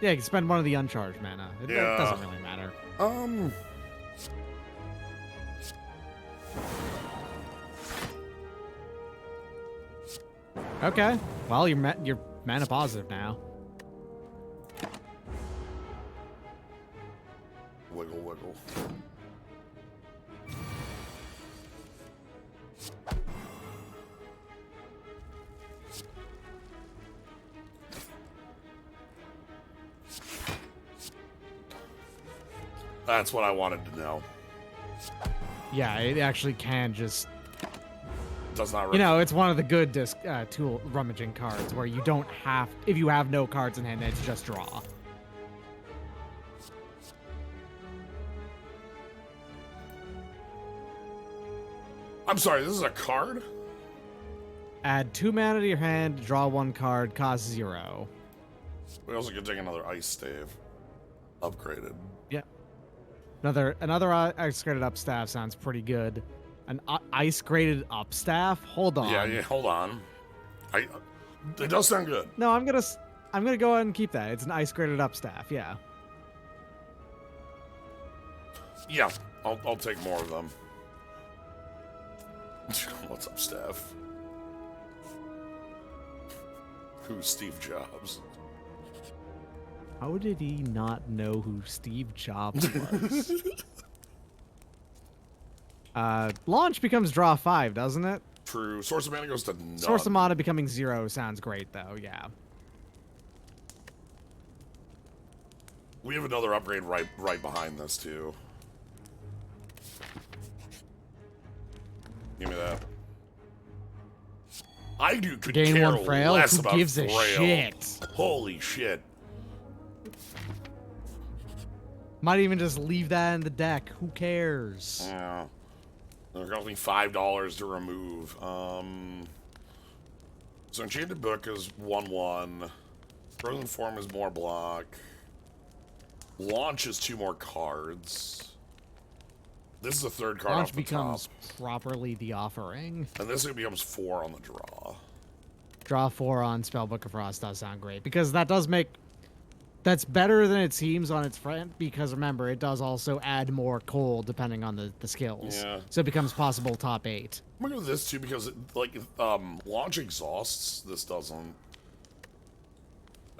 you can spend one of the uncharged mana. It doesn't really matter. Okay. Well, you're mana positive now. Wiggle, wiggle. That's what I wanted to know. Yeah, it actually can just... Does not. You know, it's one of the good tool rummaging cards where you don't have... If you have no cards in hand, it's just draw. I'm sorry, this is a card? Add 2 mana to your hand, draw 1 card, cost 0. We also could take another Ice Stave. Upgraded. Yeah. Another ice graded up staff sounds pretty good. An ice graded up staff? Hold on. Yeah, hold on. It does sound good. No, I'm gonna go ahead and keep that. It's an ice graded up staff. Yeah. Yeah, I'll take more of them. What's up, Steph? Who's Steve Jobs? How did he not know who Steve Jobs was? Launch becomes draw 5, doesn't it? True. Source of mana goes to none. Source of mana becoming 0 sounds great, though. Yeah. We have another upgrade right behind this too. Give me that. I could Gain care 1 frail. less Who about gives a frail. shit? Holy shit. Might even just leave that in the deck. Who cares? Yeah. They're costing $5 to remove. So Enchanted Book is 1/1. Frozen Form is more block. Launch is 2 more cards. This is a 3rd card Launch off the becomes top. properly the offering. And this becomes 4 on the draw. Draw 4 on Spellbook of Frost does sound great, because that does make... That's better than it seems on its front, because remember, it does also add more cold depending on the skills. Yeah. So it becomes possible top 8. I'm gonna go with this too because launch exhausts. This doesn't.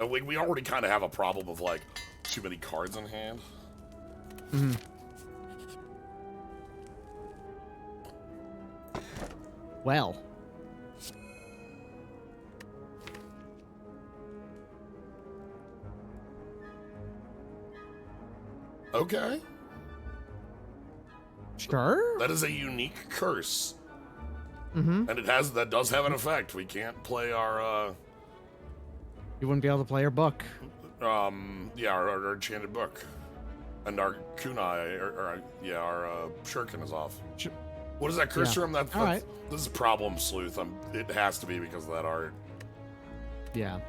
And we already kind of have a problem of like too many cards in hand. Mm-hmm. Well. Okay. Sure. That is a unique curse. Mm-hmm. And that does have an effect. We can't play our You wouldn't be able to play your book. our enchanted book. And our kunai our shuriken is off. What is that curse room? That's right. This is problem sleuth. It has to be because of that art. Yeah.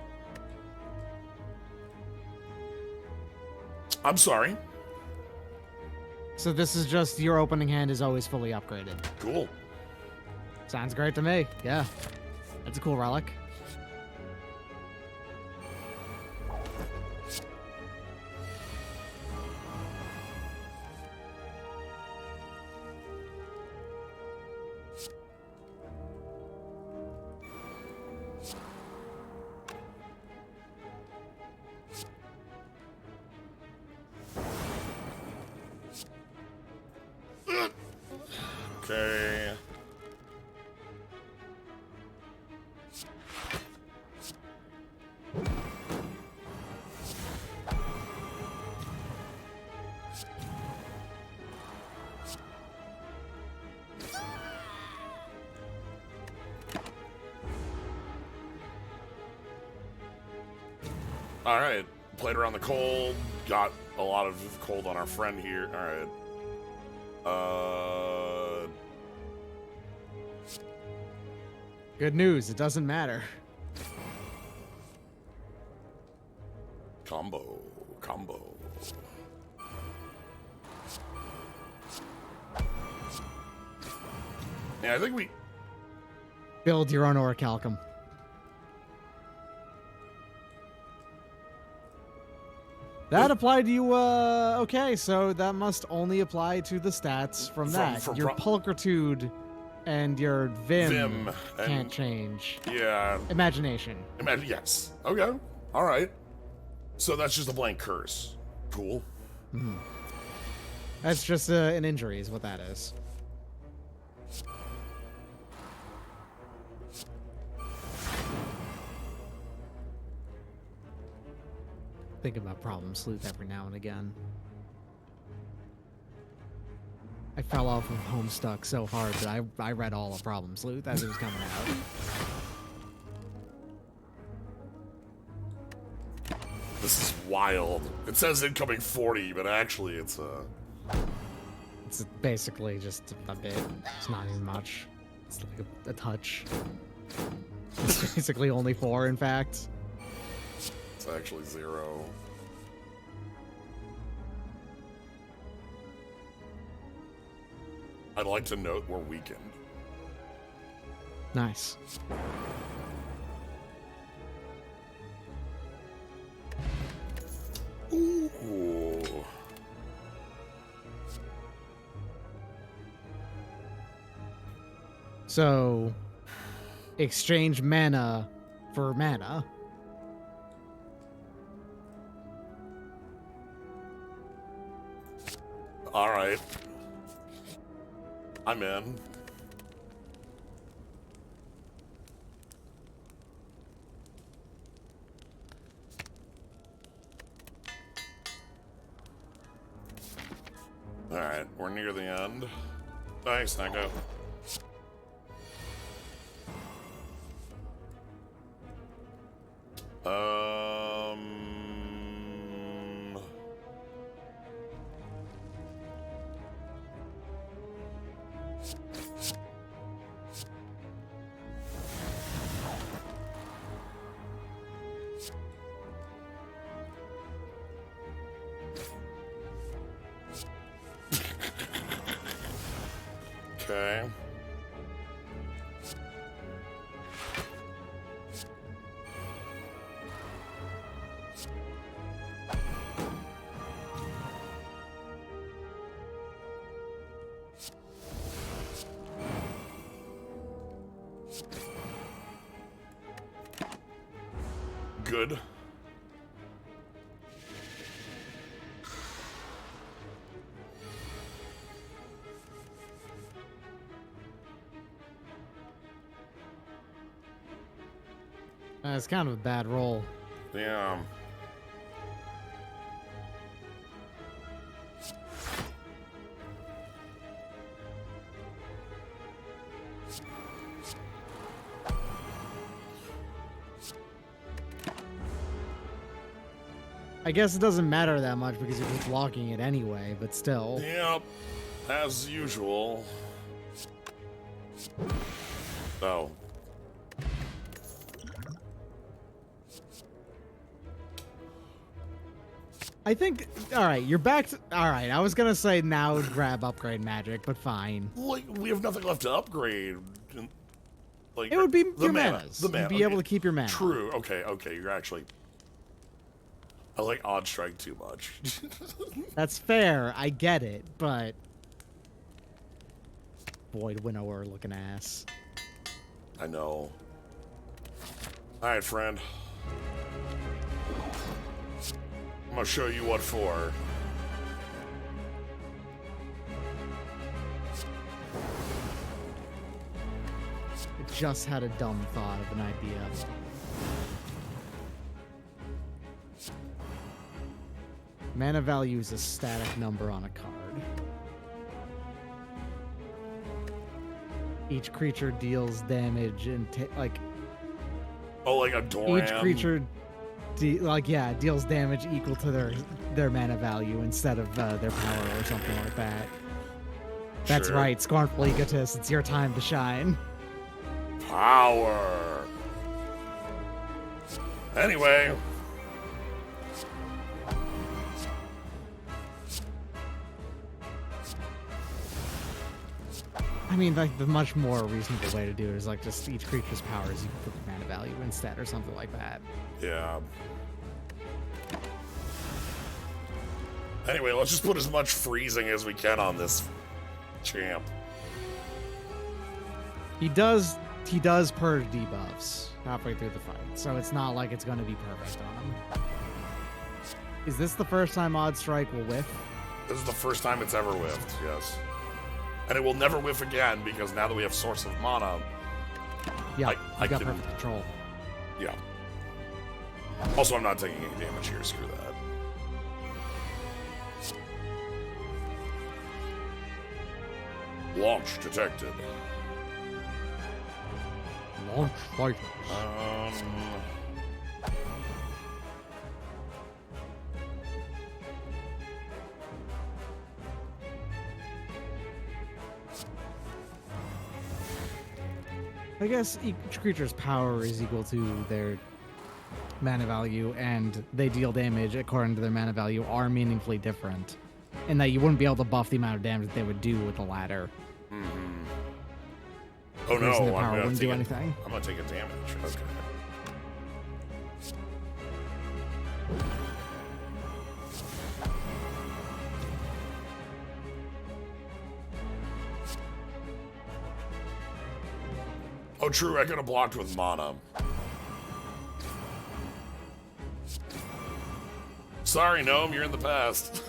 I'm sorry. So this is just your opening hand is always fully upgraded. Cool. Sounds great to me. Yeah. That's a cool relic. Okay. All right. Played around the cold. Got a lot of cold on our friend here. All right. Good news. It doesn't matter. Combo. Yeah, I think we... Build your own Orichalcum. That applied to you, okay, so that must only apply to the stats from that. Your Pulchritude and your Vim can't change. Yeah. Imagination. Yes. Okay. All right. So that's just a blank curse. Cool. Mm-hmm. That's just an injury is what that is. Think about Problem Sleuth every now and again. I fell off of Homestuck so hard that I read all of Problem Sleuth as it was coming out. This is wild. It says incoming 40, but actually it's It's basically just a bit. It's not even much. It's like a touch. It's basically only 4, in fact. It's actually 0. I'd like to note we're weakened. Nice. Ooh. So, exchange mana for mana. All right. I'm in. All right, we're near the end. Thanks, Neko. Okay. Good. It's kind of a bad roll. Yeah. I guess it doesn't matter that much because you're just blocking it anyway, but still. Yep. As usual. Oh. I think, alright, you're back to, alright, I was gonna say now grab upgrade magic, but fine. Like, we have nothing left to upgrade. Like, It would be the your mana. manas. The mana. You'd be able to keep your mana. True. Okay, you're actually... I like Odd Strike too much. That's fair, I get it, but... Void Winnower looking ass. I know. Alright, friend. I'm gonna show you what for. I just had a dumb thought of an idea. Mana value is a static number on a card. Each creature deals damage and like Oh, like a Doran? each creature deals damage equal to their mana value instead of their power or something like that. That's Sure. right, scornful egotist, it's your time to shine. Power. Anyway. I mean, like, the much more reasonable way to do it is like just each creature's power is equal to the mana value instead or something like that. Yeah. Anyway, let's just put as much freezing as we can on this champ. He does purge debuffs halfway through the fight, so it's not like it's going to be perfect on him. Is this the first time Odd Strike will whiff? This is the first time it's ever whiffed, yes. And it will never whiff again because now that we have Source of Mana, Yeah, I you got can- perfect control. yeah. Also, I'm not taking any damage here, screw that. Launch detected. Launch fighters. I guess each creature's power is equal to their mana value, and they deal damage according to their mana value are meaningfully different, in that you wouldn't be able to buff the amount of damage that they would do with the latter. Oh no, Raising the I'm power gonna wouldn't take do anything. I'm gonna take a damage. Okay. Oh, true. I could have blocked with mana. Sorry, Gnome. You're in the past.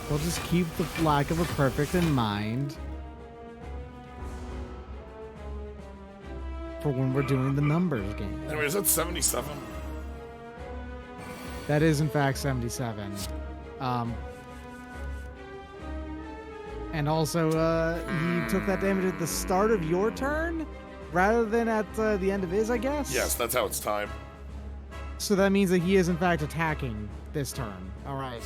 We'll just keep the lack of a perfect in mind for when we're doing the numbers game. Anyway, is that 77? That is, in fact, 77. And also, he took that damage at the start of your turn rather than at the end of his, I guess? Yes, that's how it's timed. So that means that he is, in fact, attacking this turn. All right.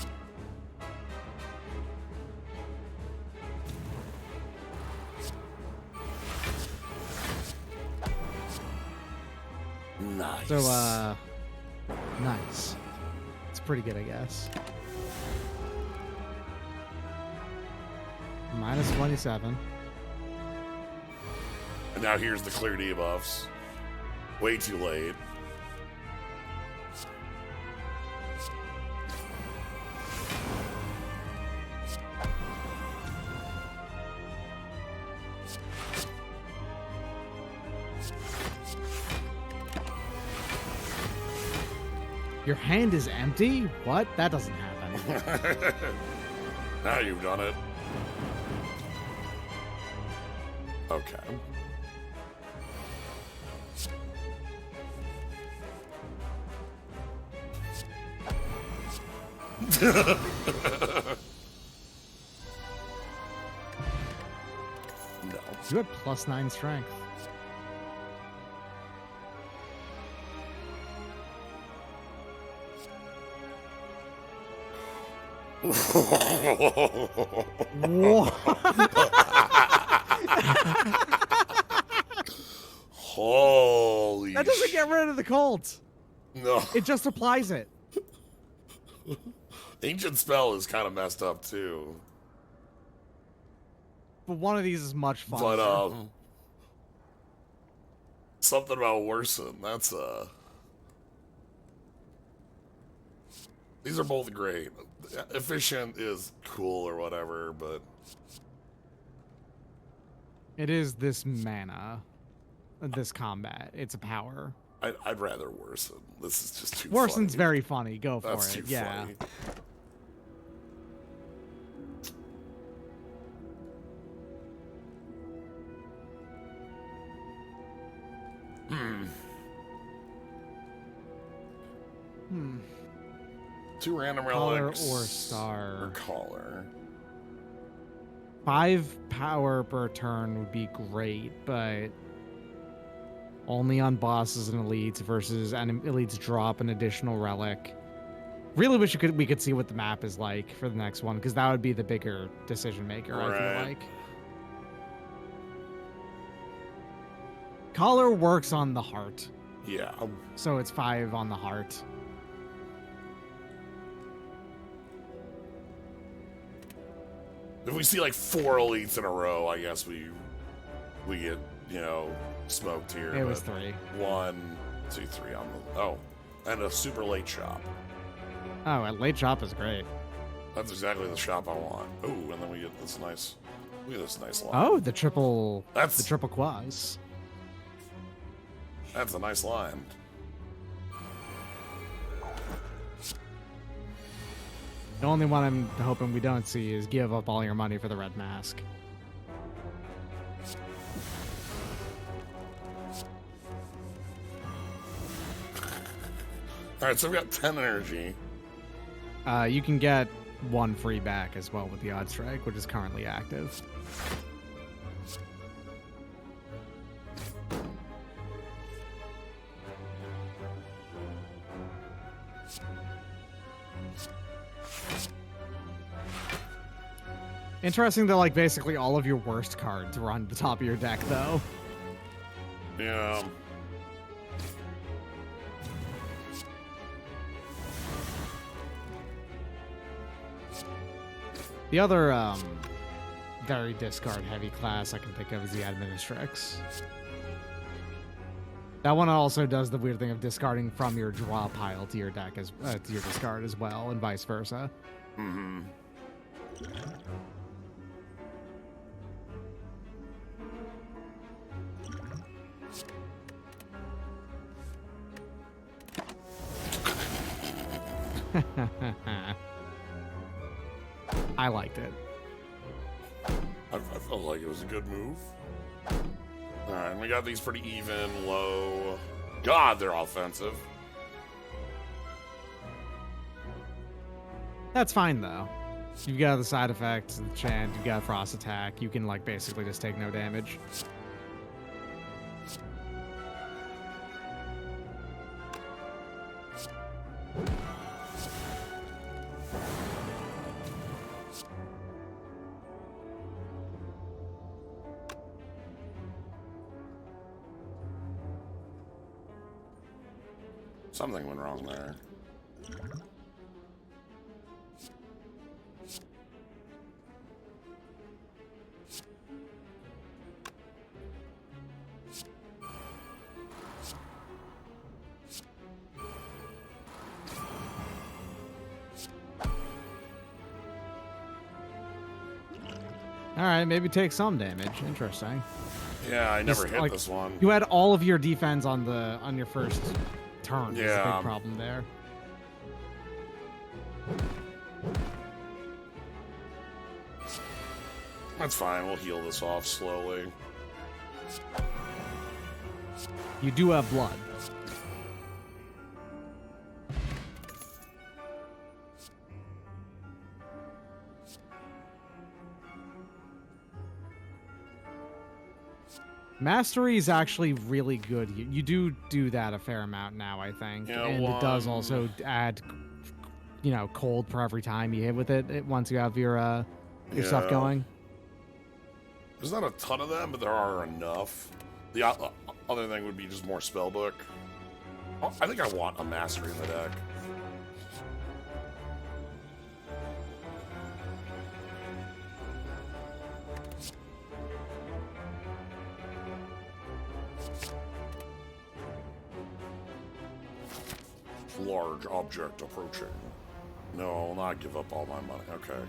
Nice. So, nice. It's pretty good, I guess. Minus 27. And now here's the clear debuffs. Way too late. Your hand is empty? What? That doesn't happen. Now you've done it. Okay. No. You had +9 strength. Whoa. Holy That doesn't get rid of the cold. No. It just applies it. Ancient Spell is kind of messed up too. But one of these is much fun. But something about worsen. That's these are both great. Efficient is cool or whatever, but It is this mana. This combat. It's a power. I'd rather worsen. This is just too Worsen's funny. very funny. Go for That's it. too Yeah. funny. Hmm. 2 random Collar relics. or star. Or collar. 5 power per turn would be great, but only on bosses and elites versus elites drop an additional relic. Really wish we could see what the map is like for the next one, because that would be the bigger decision maker, I feel Right. like. Collar works on the heart, Yeah. so it's 5 on the heart. If we see like 4 elites in a row, I guess we get, smoked here. It was but 3. 1, 2, 3 on the and a super late shop. Oh, a late shop is great. That's exactly the shop I want. Oh, and then we get this nice. Look at this nice line. Oh, the triple That's- quads. That's a nice line. The only one I'm hoping we don't see is give up all your money for the red mask. All right, so we've got 10 energy. You can get 1 free back as well with the odd strike, which is currently active. Interesting that, like, basically all of your worst cards were on the top of your deck, though. Yeah. The other very discard heavy class I can think of is the Administrix. That one also does the weird thing of discarding from your draw pile to your deck as to your discard as well, and vice versa. Mm-hmm. I liked it. I felt like it was a good move. Alright, and we got these pretty even, low. God, they're offensive. That's fine, though. You've got the side effects, the chant, you've got frost attack. You can, like, basically just take no damage. Something went wrong there. Alright, maybe take some damage. Interesting. Yeah, I never Just, hit like, this one. You had all of your defense on your first turn. There's a Yeah. big problem there. That's fine, we'll heal this off slowly. You do have blood. Mastery is actually really good. You do that a fair amount now, I think. Yeah, and it does also add, cold for every time you hit with it once you have your stuff Yeah. going. There's not a ton of them, but there are enough. The other thing would be just more spellbook. Oh, I think I want a mastery in the deck. Large object approaching. No, I will not give up all my money. Okay.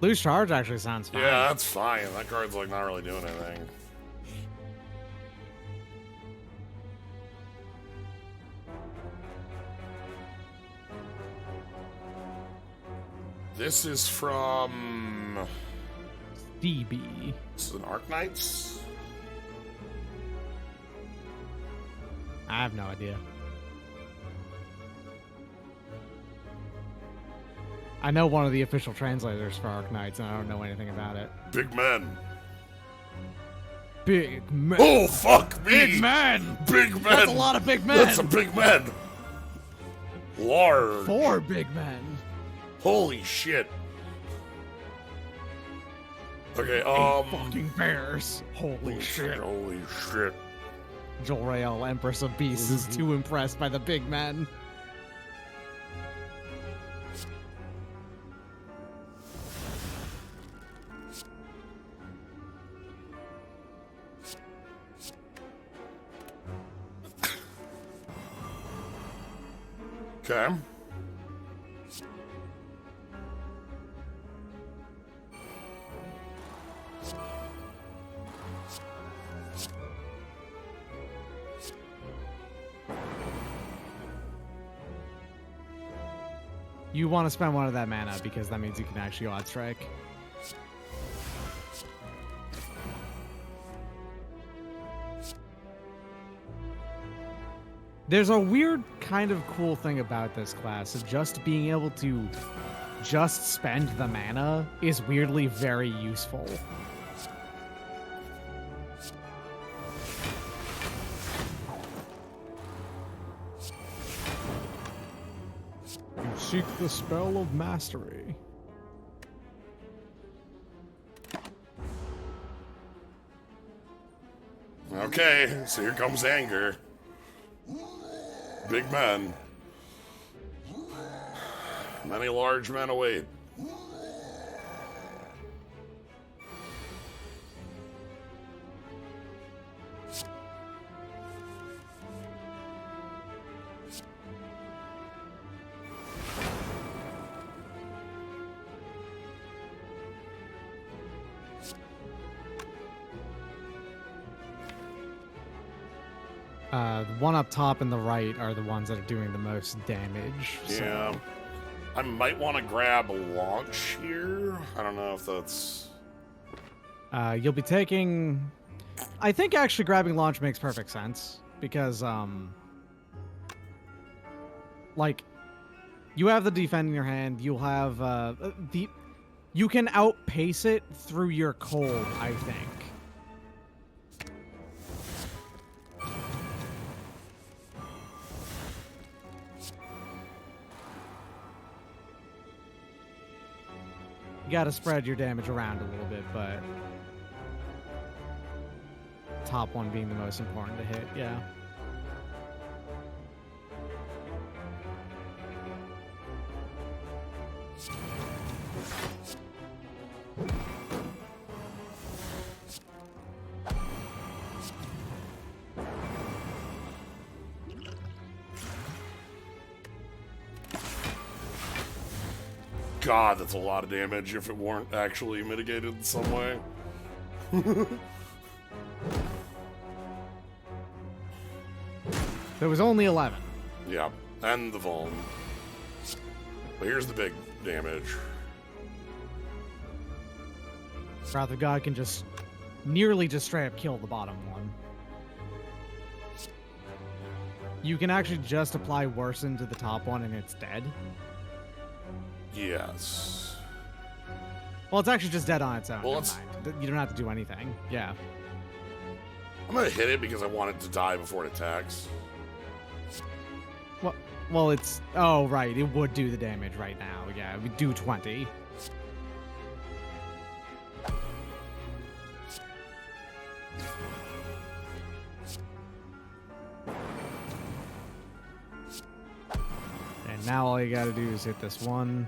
Lose charge actually sounds fine. Yeah, that's fine. That card's like not really doing anything. This is from DB. This is an Arknights. I have no idea. I know one of the official translators for Arknights, and I don't know anything about it. Big men. Big men. Oh, fuck me! Big men! Big men! That's a lot of big men! That's a big men! Large. 4 big men. Holy shit. Okay, 8 fucking bears. Holy shit. Holy shit. Jor-El, Empress of Beasts, is too impressed by the big men. Okay. You want to spend one of that mana because that means you can actually odd strike. There's a weird kind of cool thing about this class of just being able to just spend the mana is weirdly very useful. You seek the spell of mastery. Okay, so here comes anger. Big men. Many large men await. The one up top and the right are the ones that are doing the most damage. Yeah. So. I might want to grab launch here. I don't know if that's... You'll be taking... I think actually grabbing launch makes perfect sense. Because, like, you have the defend in your hand. You'll have, you can outpace it through your cold, I think. You gotta spread your damage around a little bit, but top one being the most important to hit, yeah. God, that's a lot of damage if it weren't actually mitigated in some way. There was only 11. Yeah, and the vuln. But here's the big damage. Wrath of God can just nearly just straight up kill the bottom one. You can actually just apply worsen to the top one and it's dead. Yes. Well, it's actually just dead on its own. Well, Never mind. You don't have to do anything. Yeah. I'm gonna hit it because I want it to die before it attacks. Well, it's... Oh, right. It would do the damage right now. Yeah, it would do 20. And now all you gotta do is hit this one.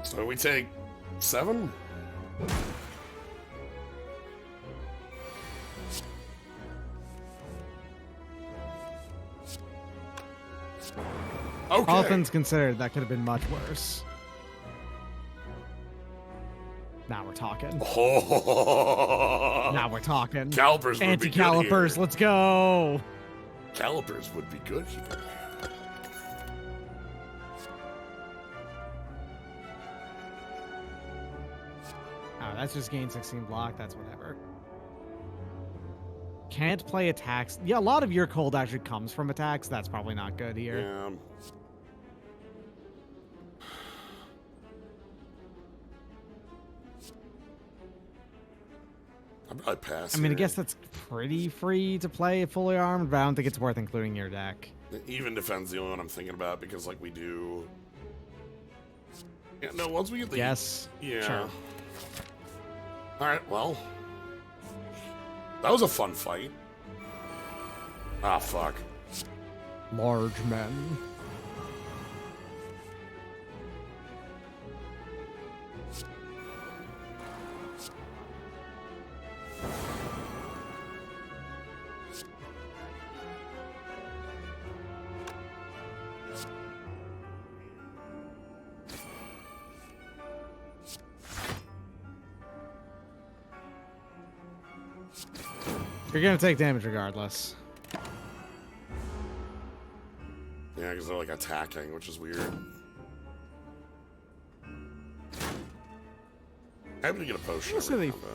So we take 7? Okay. All things considered, that could have been much worse. Now we're talking. Oh. Now we're talking. Calipers would be good Anti-calipers, here. let's go! Calipers would be good here. Oh, that's just gain 16 block. That's whatever. Can't play attacks. Yeah, a lot of your cold actually comes from attacks. That's probably not good here. Yeah. I'll probably pass. I mean, I here. guess that's pretty free to play fully armed, but I don't think it's worth including your deck. Even defense the only one I'm thinking about because, like, we do. Yeah, no. Once we get the Yes. yeah. Sure. All right. Well, that was a fun fight. Ah, fuck. Large men. You're gonna take damage regardless. Yeah, because they're like attacking, which is weird. Happy to get a potion. So every they- combat.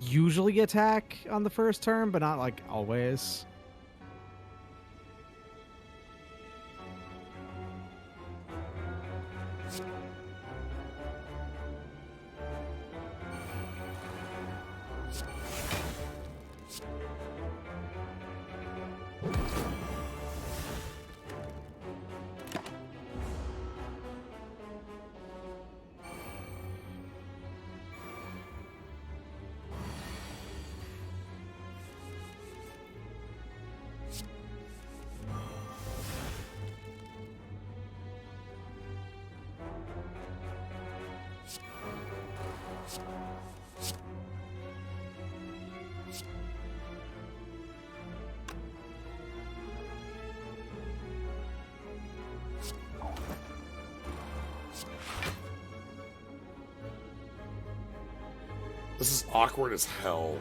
Usually attack on the first turn, but not like always. This is awkward as hell.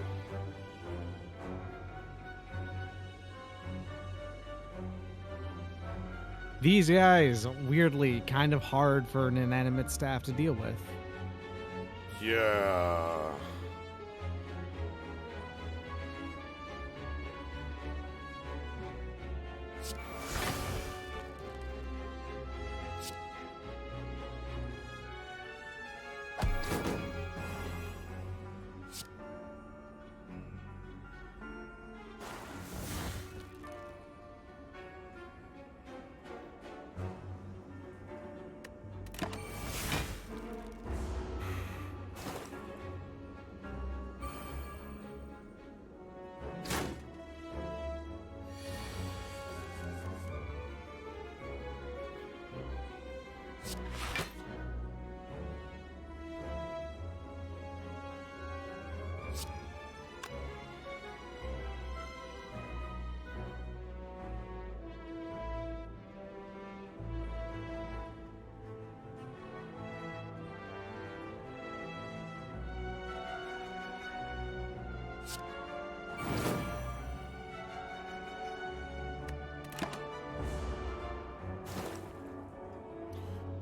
These guys, weirdly, kind of hard for an inanimate staff to deal with. Yeah.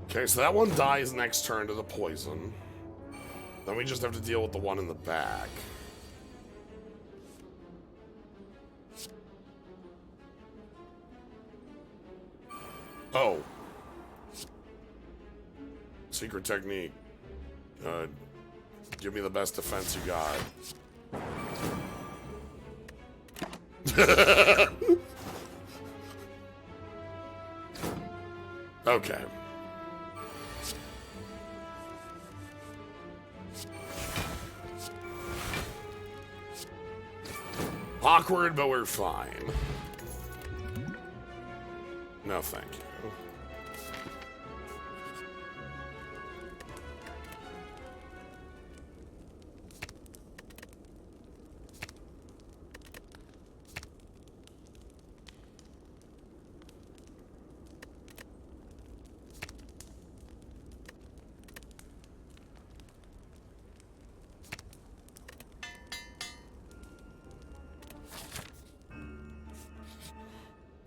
Okay, so that one dies next turn to the poison. Then we just have to deal with the one in the back. Oh. Secret technique. Give me the best defense you got. Okay. Awkward, but we're fine. No, thank you.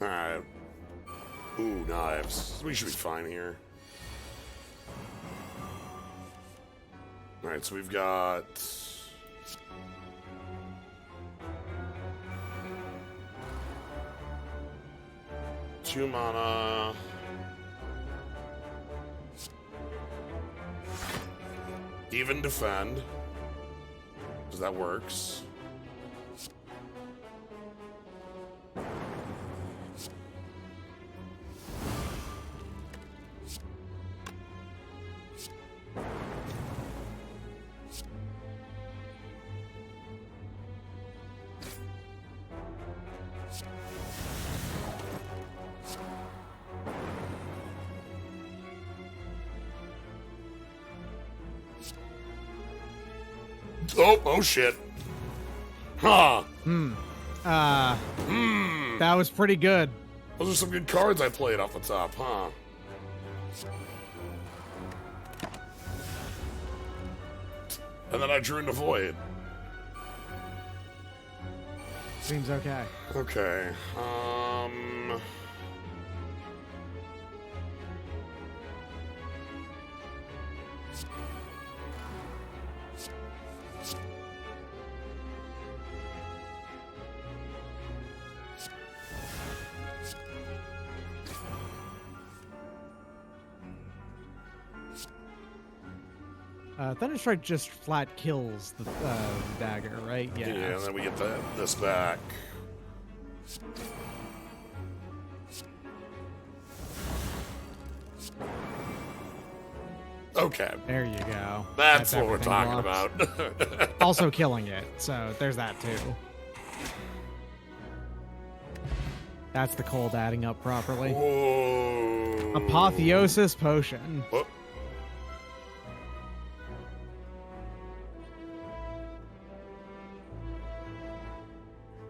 Alright. Ooh, knives. We should be fine here. Alright, so we've got... two mana. Even defend. Because that works. Oh shit. Huh. That was pretty good. Those are some good cards I played off the top, huh? And then I drew into Void. Seems okay. Okay. Thunderstrike just flat kills the dagger, right? Yeah, and then we get this back. Okay. There you go. That's what we're everything talking blocks. about. Also killing it, so there's that too. That's the cold adding up properly. Whoa. Apotheosis potion. Whoop.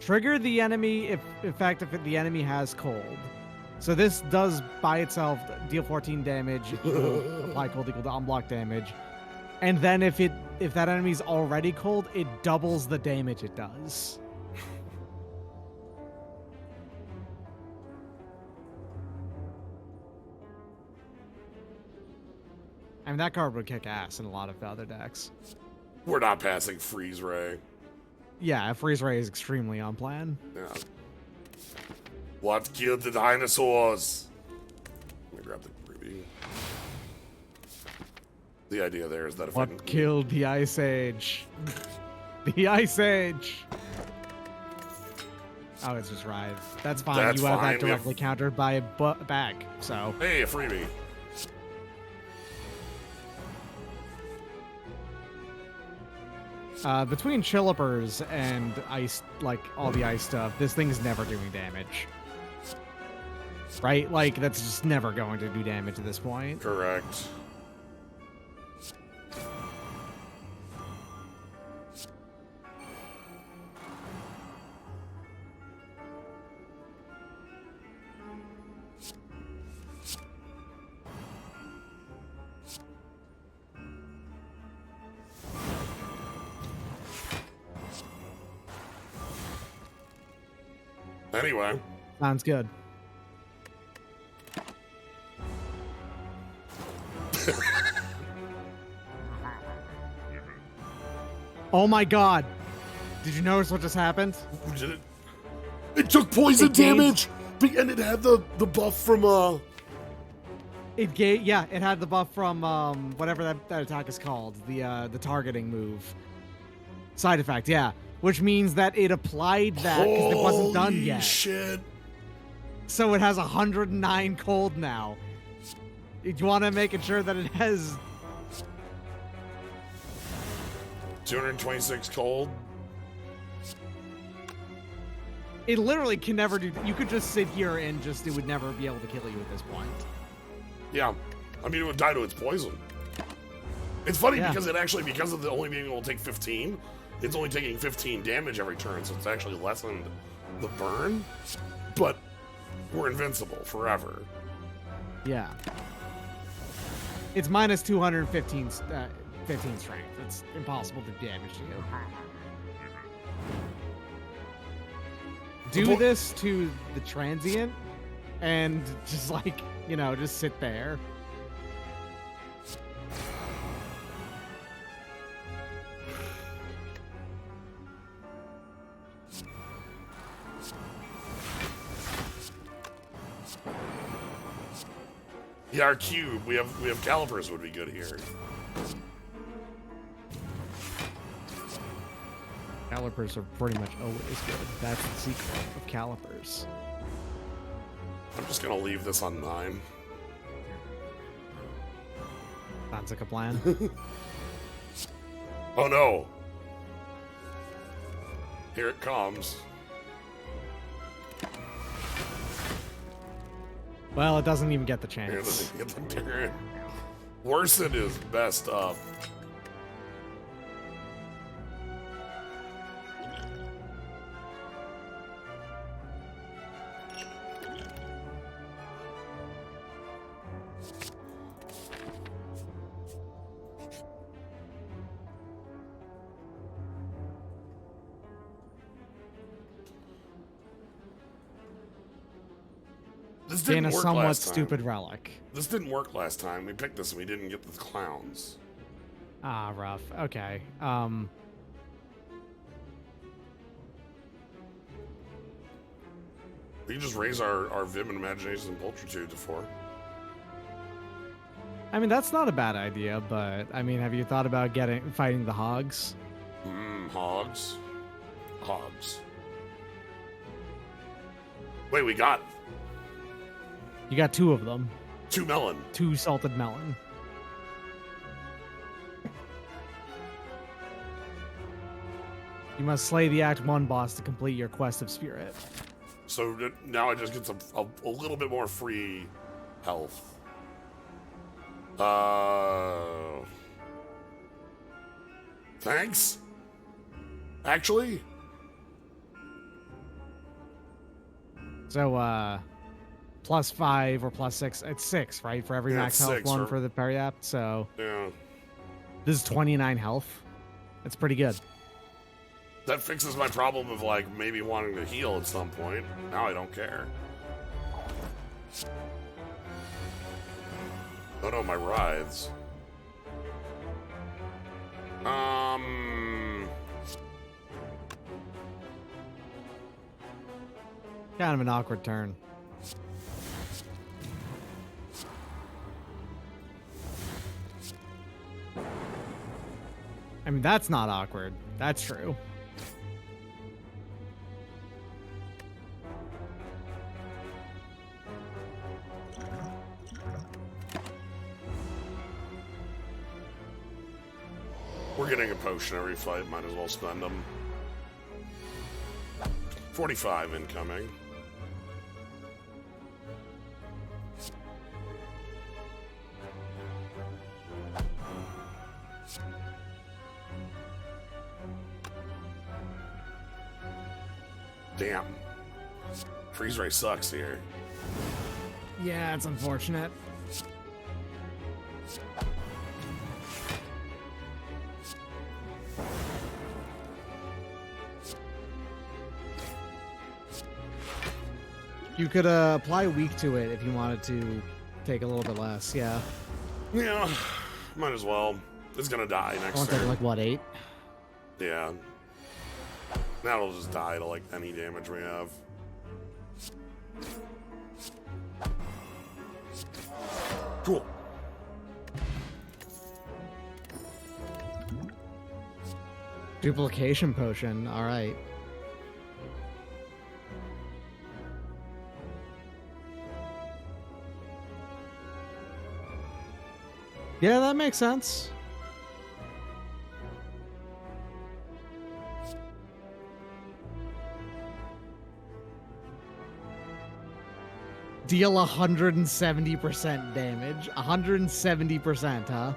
Trigger the enemy if the enemy has cold. So this does by itself deal 14 damage, apply cold equal to unblock damage. And then if it if that enemy's already cold, it doubles the damage it does. I mean, that card would kick ass in a lot of the other decks. We're not passing Freeze Ray. Yeah, Freeze Ray is extremely on plan. Yeah. What killed the dinosaurs? Let me grab the ruby. The idea there is that if I can... What killed the Ice Age? The Ice Age! Oh, it's just Rive. That's fine. That's you have fine. that directly countered by a bag, so... Hey, a freebie. Between Chillipers and ice, like all the ice stuff, this thing's never doing damage. Right? Like, that's just never going to do damage at this point. Correct. Anyway. Sounds good. Oh my god! Did you notice what just happened? It took poison It gained- damage, and it had the buff from It had the buff from whatever that attack is called, the targeting move. Side effect, yeah. Which means that it applied that because it wasn't done yet. Shit. So it has 109 cold now. You want to make sure that it has 226 cold. It literally can never do. You could just sit here and it would never be able to kill you at this point. Yeah, I mean it would die to its poison. It's funny Yeah. because because of the only being able to take 15, it's only taking 15 damage every turn, so it's actually lessened the burn. But we're invincible forever. Yeah. It's minus 215 15 strength. It's impossible to do damage to you. Do this to the transient and just just sit there. Yeah, our cube. We have calipers would be good here. Calipers are pretty much always good. That's the secret of calipers. I'm just gonna leave this on 9. Sounds like a plan. Oh no! Here it comes. Well, it doesn't even get the Here, let chance. me get the turn. Worsen is best up. This In didn't a work somewhat last time. stupid relic. This didn't work last time. We picked this and we didn't get the clowns. Ah, rough. Okay. We can just raise our Vim and Imagination and Pulchritude to 4. I mean, that's not a bad idea, but I mean, have you thought about fighting the hogs? Hogs. Hogs. Wait, we got You got 2 of them. 2 melon. 2 salted melon. You must slay the Act 1 boss to complete your quest of spirit. So now I just get a little bit more free health. Thanks? Actually? So, plus 5 or plus 6. It's 6, right? For every Yeah, max it's health 6 one for the Periapt, so... Yeah. This is 29 health. That's pretty good. That fixes my problem of, like, maybe wanting to heal at some point. Now I don't care. Oh no, my writhes. Kind of an awkward turn. I mean, that's not awkward. That's true. We're getting a potion every fight. Might as well spend them. 45 incoming. Damn. Freeze ray sucks here. Yeah, it's unfortunate. You could apply weak to it if you wanted to take a little bit less, yeah. Yeah, might as well. It's gonna die next I'll take turn. like, what, 8? Yeah. Now it'll just die to, like, any damage we have. Cool. Duplication potion, alright. Yeah, that makes sense. Deal 170% damage. 170%, huh?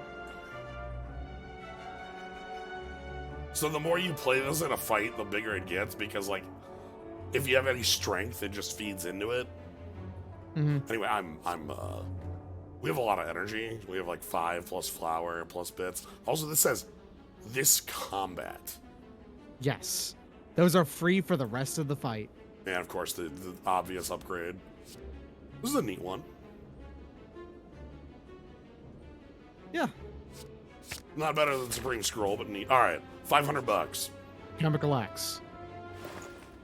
So the more you play this in a fight, the bigger it gets, because, like, if you have any strength, it just feeds into it. Mm-hmm. Anyway, we have a lot of energy. We have, like, 5 plus flour plus bits. Also, this says, this combat. Yes. Those are free for the rest of the fight. And, of course, the obvious upgrade. This is a neat one. Yeah. Not better than Supreme Scroll, but neat. All right, $500. Chemical X.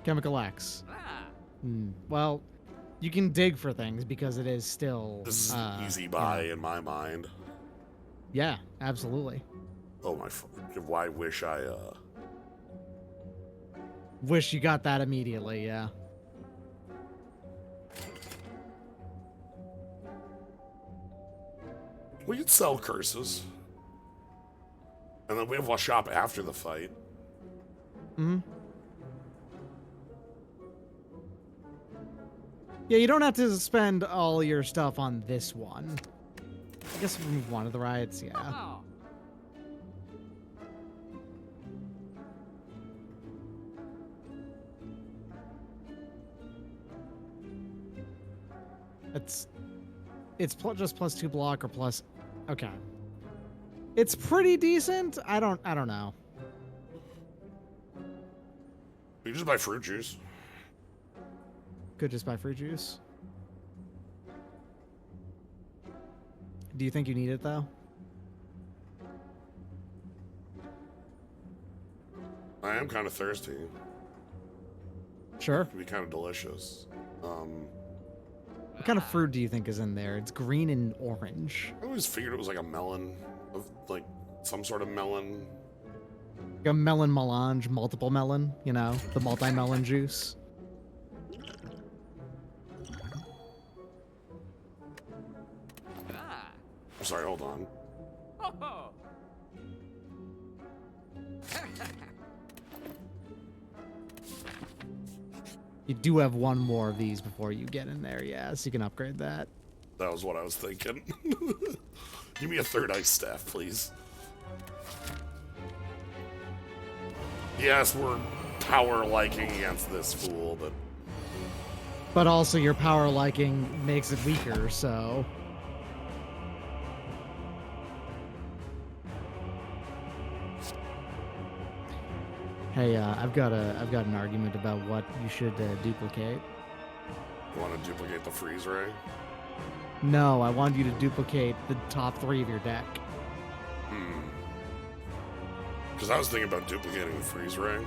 Chemical X. Well, you can dig for things because it is still... This is an easy buy in my mind. Yeah, absolutely. Oh my! Why wish I? Wish you got that immediately. Yeah. We could sell curses, and then we have a shop after the fight. Hmm. Yeah, you don't have to spend all your stuff on this one. I guess remove one of the riots. Yeah. Oh. It's just plus 2 block or plus. Okay. It's pretty decent. I don't know. You just buy fruit juice. Could just buy fruit juice. Do you think you need it though? I am kind of thirsty. Sure. It'd be kind of delicious. What kind of fruit do you think is in there? It's green and orange. I always figured it was like a melon, like some sort of melon. Like a melon melange, multiple melon, you know, the multi-melon juice. I'm sorry, hold on. Oh. You do have one more of these before you get in there, yeah, so you can upgrade that. That was what I was thinking. Give me a third ice staff, please. Yes, we're power liking against this fool, but But also your power liking makes it weaker, so... Hey, I've got an argument about what you should duplicate. You want to duplicate the freeze ray? No, I want you to duplicate the top 3 of your deck. Because I was thinking about duplicating the freeze ray.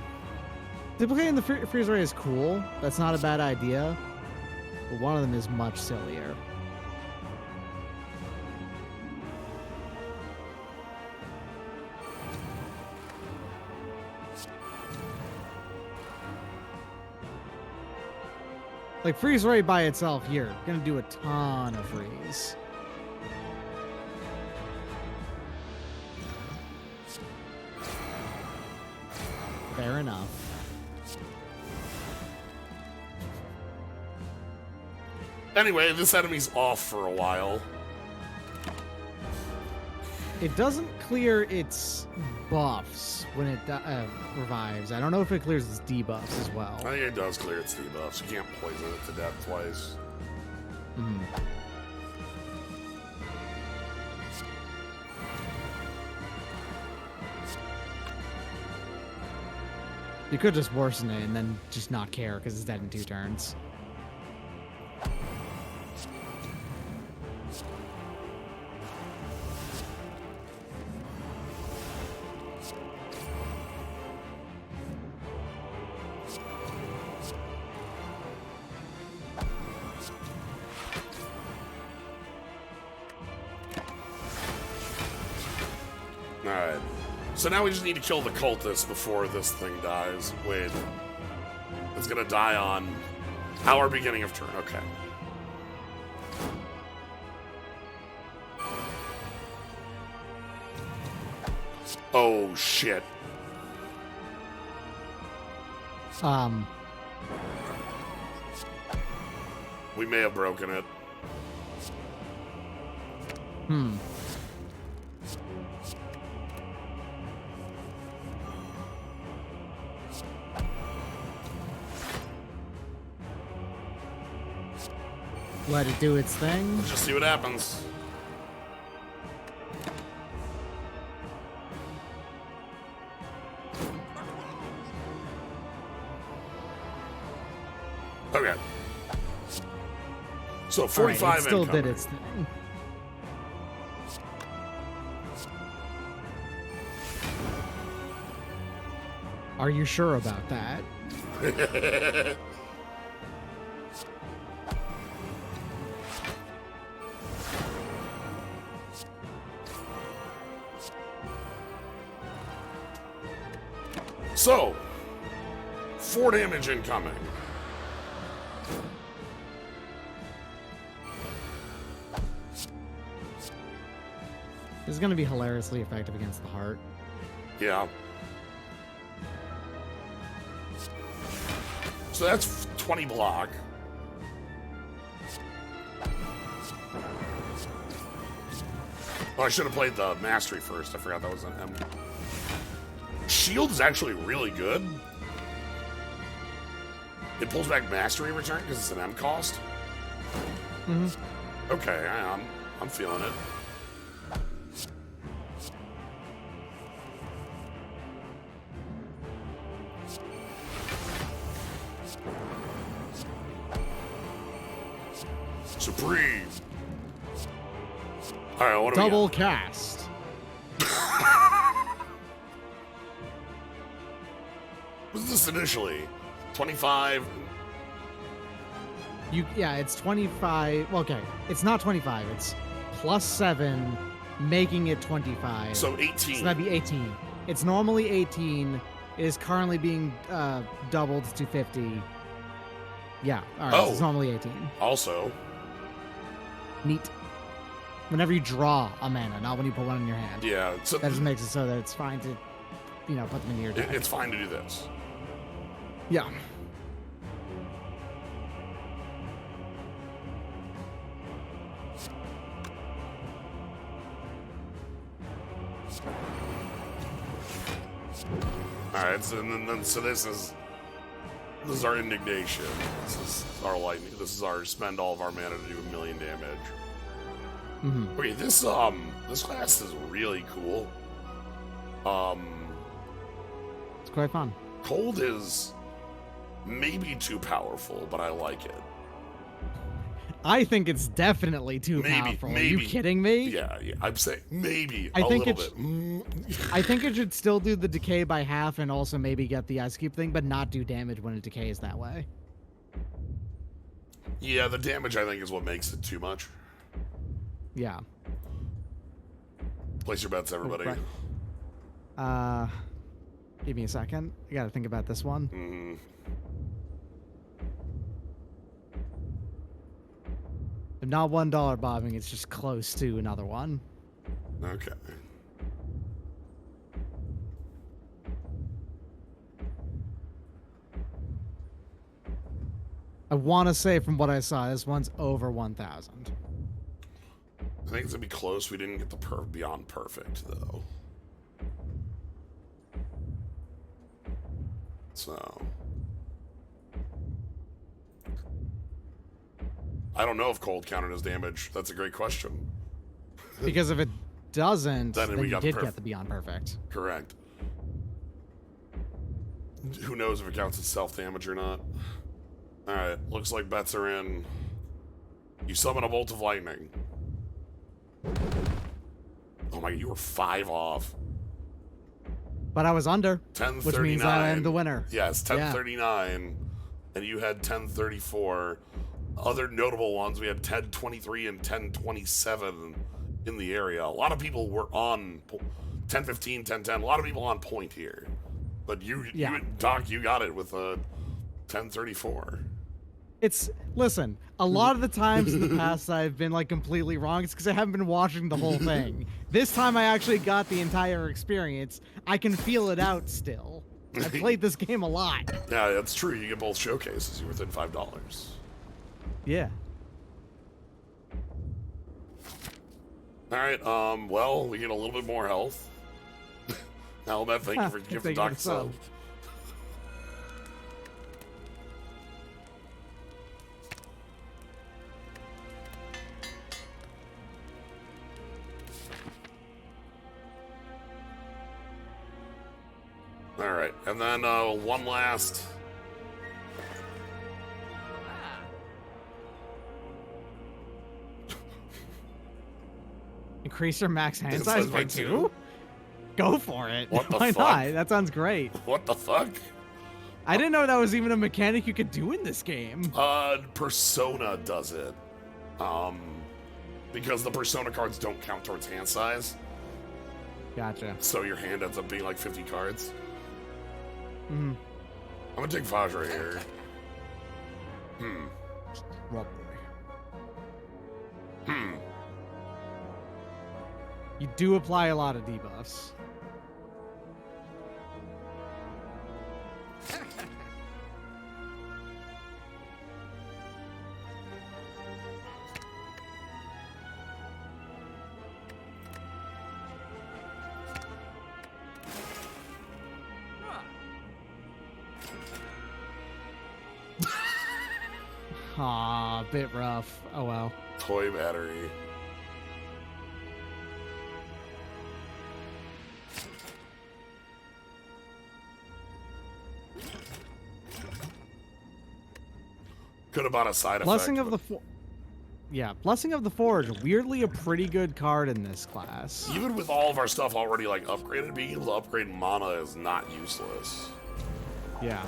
Duplicating the freeze ray is cool. That's not a bad idea. But one of them is much sillier. Like, freeze ray by itself, you're gonna do a ton of freeze. Fair enough. Anyway, this enemy's off for a while. It doesn't clear its buffs when it revives. I don't know if it clears its debuffs as well. I think it does clear its debuffs. You can't poison it to death twice. You could just worsen it and then just not care because it's dead in 2 turns. Alright. So now we just need to kill the cultist before this thing dies. Wait. It's gonna die on our beginning of turn. Okay. Oh, shit. We may have broken it. Let it do its thing. Let's just see what happens. Okay. So 45 Alright, it still incoming. did its thing. Are you sure about that? So, 4 damage incoming. This is going to be hilariously effective against the heart. Yeah. So that's 20 block. Oh, I should have played the mastery first. I forgot that was an M. Shield is actually really good. It pulls back mastery return because it's an M cost. Okay, I'm feeling it. Supreme. All right, what do we got? Double cast. What was this initially? 25? Yeah, it's 25. Well, okay, it's not 25. It's +7, making it 25. So 18. So that'd be 18. It's normally 18. It is currently being doubled to 50. Yeah, all right. Oh. So it's normally 18. Also, Neat. Whenever you draw a mana, not when you put one in your hand. yeah, so That just makes it so that it's fine to, put them in your deck. it's fine to do this. Yeah. All right, so so this is our indignation. This is our lightning. This is our spend all of our mana to do 1,000,000 damage. Okay, this class is really cool. It's quite fun. Cold is maybe too powerful, but I like it. I think it's definitely too powerful. Are you kidding me? Yeah, I'm saying maybe I a think little bit. I think it should still do the decay by half and also maybe get the ice cube thing, but not do damage when it decays that way. Yeah, the damage I think is what makes it too much. Yeah. Place your bets, everybody. Right. Give me a second. I gotta think about this one. Mm-hmm. If not $1 bobbing, it's just close to another one. Okay. I want to say from what I saw, this one's over 1,000. I think it's gonna be close. We didn't get the beyond perfect though. So I don't know if cold counted as damage. That's a great question. Because if it doesn't, then we you did get the beyond perfect. Correct. Who knows if it counts as self-damage or not. Alright, looks like bets are in. You summon a bolt of lightning. Oh my, you were 5 off. But I was under, 1039. which means I am the winner. Yes, 1039. And you had 1034. Other notable ones, we had 1023 and 1027 in the area. A lot of people were on 1015, 1010. A lot of people on point here. But you Doc, you got it with a 1034. Listen, a lot of the times in the past I've been like completely wrong. It's because I haven't been watching the whole thing. This time I actually got the entire experience. I can feel it out still. I played this game a lot. Yeah, that's true. You get both showcases. You're within $5. Yeah. Alright, well, we get a little bit more health. Alabama, thank you for giving Doc sub. Alright, and then one last. Increase your max hand size by 2? Go for it. Why not? That sounds great. What the fuck? I didn't know that was even a mechanic you could do in this game. Persona does it. Because the Persona cards don't count towards hand size. Gotcha. So your hand ends up being like 50 cards. Mm-hmm. I'm gonna take Vaj right here. You do apply a lot of debuffs. Aw, bit rough. Oh well. Toy battery. Could have bought a side Blessing effect. Blessing of the Forge, weirdly a pretty good card in this class. Even with all of our stuff already like upgraded, being able to upgrade mana is not useless. Yeah.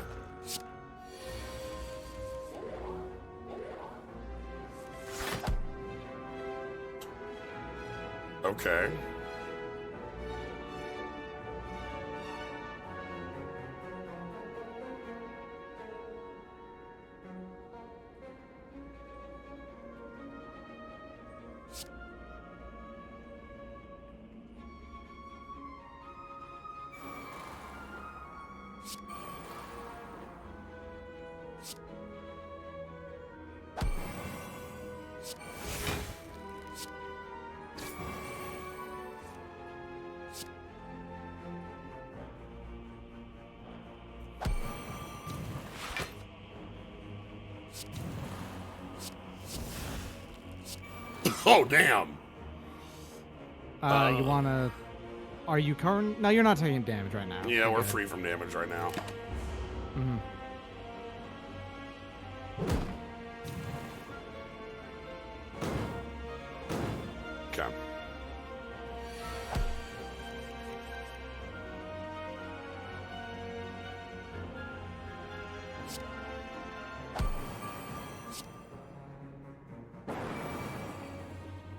Okay. Oh, damn. You wanna... Are you current? No, you're not taking damage right now. Yeah, we're free from damage right now.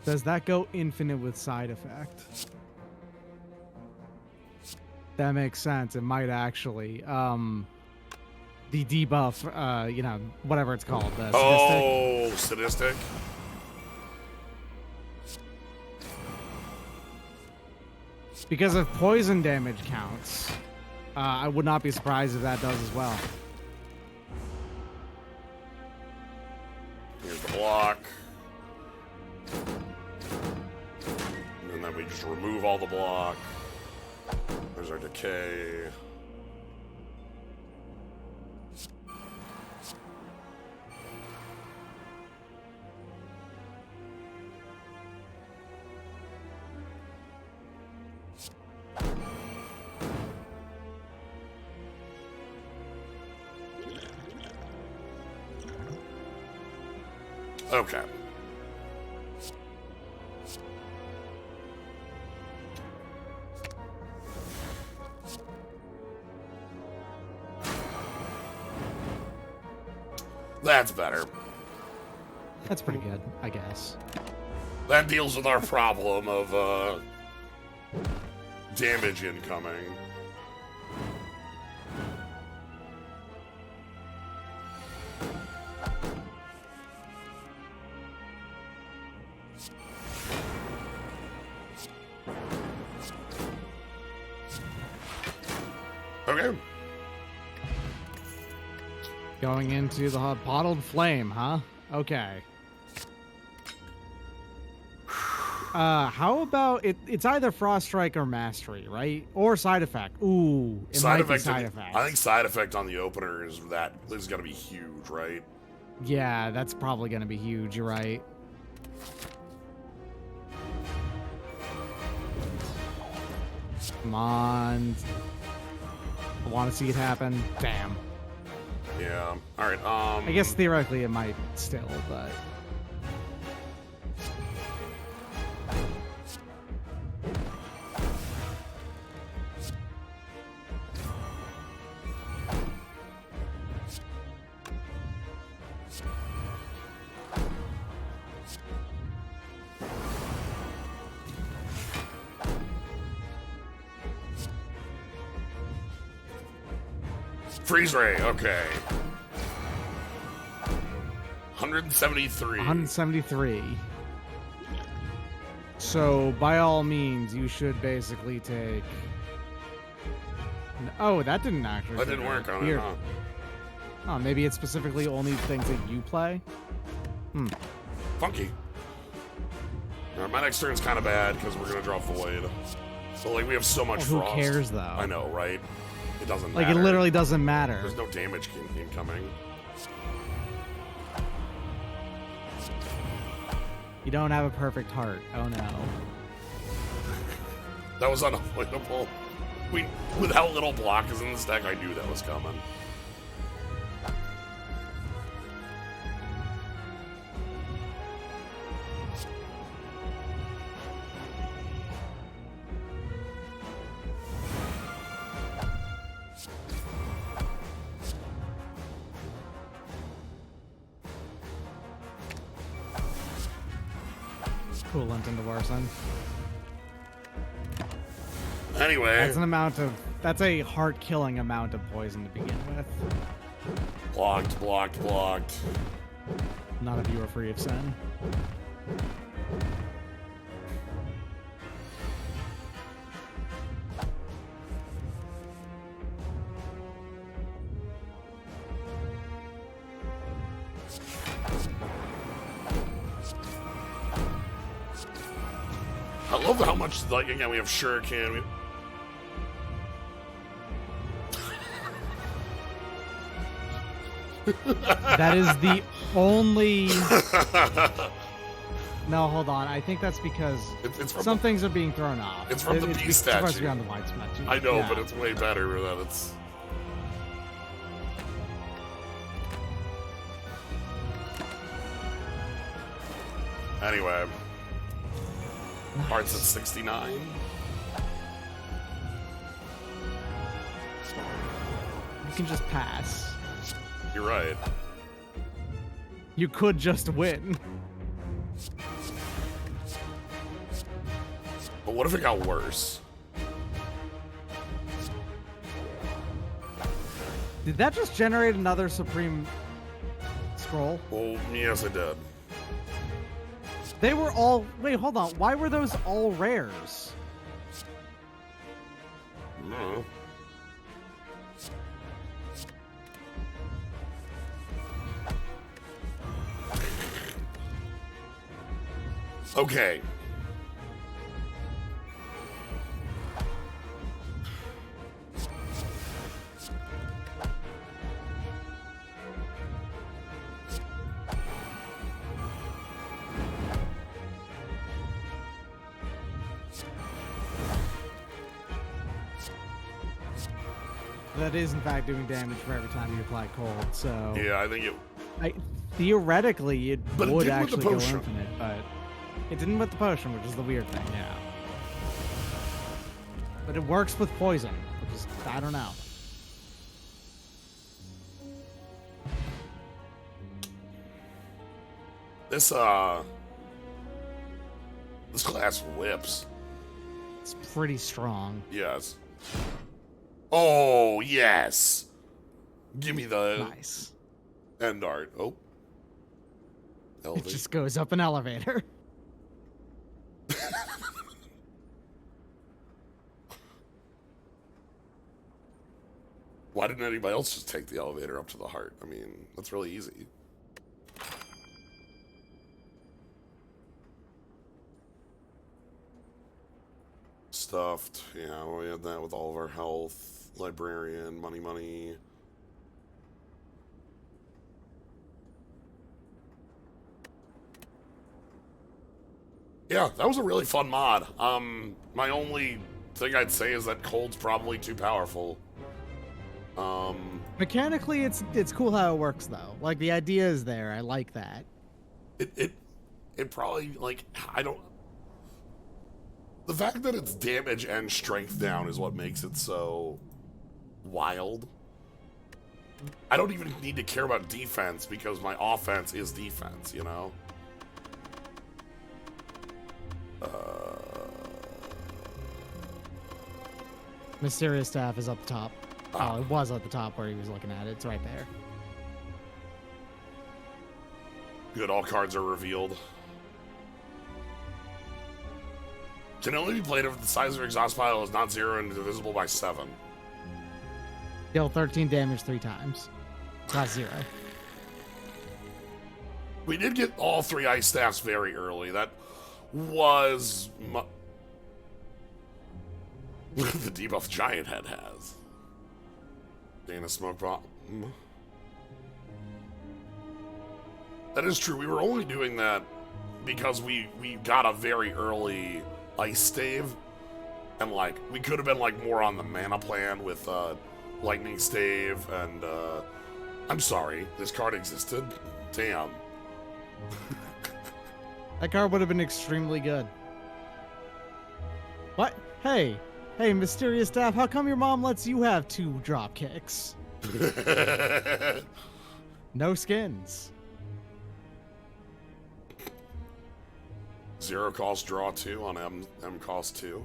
Does that go infinite with side effect? That makes sense. It might actually. The debuff, you know, whatever it's called. The sadistic. Oh, sadistic. Because if poison damage counts, I would not be surprised if that does as well. Here's the block. And then we just remove all the block. There's our decay. Okay. That's better. That's pretty good, I guess. That deals with our problem of damage incoming. Okay. Going into the bottled flame, huh? Okay. How about it's either Frost Strike or Mastery, right? Or side effect. Ooh, it might be side effect. I think side effect on the opener is going to be huge, right? Yeah, that's probably going to be huge. You're right. Come on. I want to see it happen. Damn. Yeah. All right. I guess theoretically it might still, but. Freeze ray. Okay. 173. 173. So, by all means, you should basically take... Oh, that didn't actually... That didn't work on it, huh? Oh, maybe it's specifically only things that you play? Funky. My next turn's kind of bad because we're going to draw Void. So, like, we have so much Who frost. cares, though? I know, right? It doesn't Like, matter. it literally doesn't matter. There's no damage incoming. You don't have a perfect heart. Oh, no. That was unavoidable. With how little block is in this deck, I knew that was coming. Coolant into worsen. Anyway. That's a heart-killing amount of poison to begin with. Blocked, blocked, blocked. None of you are free of sin. I love how much, like, again, we have Shuriken. That is the only... No, hold on. I think that's because some things are being thrown off. It's from the beast statue. It's supposed to be on the white statue. I know, yeah. but it's way better that it's... Anyway. Nice. Hearts at 69. You can just pass. You're right. You could just win. But what if it got worse? Did that just generate another Supreme Scroll? Well, yes, it did. They were all... Wait, hold on. Why were those all rares? No. Okay. That is, in fact, doing damage for every time you apply cold, so... Yeah, I think it... Theoretically, it But it would did with the actually go potion. infinite, but... It didn't with the potion, which is the weird thing, yeah. But it works with poison, which is... I don't know. This class whips. It's pretty strong. Yes. Oh, yes. Give me the Nice. end art. Oh. It Elevate. just goes up an elevator. Why didn't anybody else just take the elevator up to the heart? I mean, that's really easy. Stuffed. Yeah, we had that with all of our health. Librarian, money. Yeah, that was a really fun mod. My only thing I'd say is that cold's probably too powerful. Mechanically, it's cool how it works, though. Like, the idea is there. I like that. It probably, like, I don't... The fact that it's damage and strength down is what makes it so wild. I don't even need to care about defense because my offense is defense, you know? Mysterious Staff is up the top. Oh, it was at the top where he was looking at it. It's right there. Good, all cards are revealed. Can only be played if the size of your exhaust pile is not 0 and divisible by 7. Deal 13 damage 3 times. Not 0. We did get all 3 ice staffs very early. That was... the debuff Giant Head has. Dana Smoke Bomb. That is true. We were only doing that because we got a very early ice stave. And, like, we could have been, like, more on the mana plan with lightning stave and, I'm sorry, this card existed. Damn. That card would have been extremely good. What? Hey, Mysterious Staff, how come your mom lets you have 2 drop kicks? No skins. 0 cost draw 2 on M cost 2.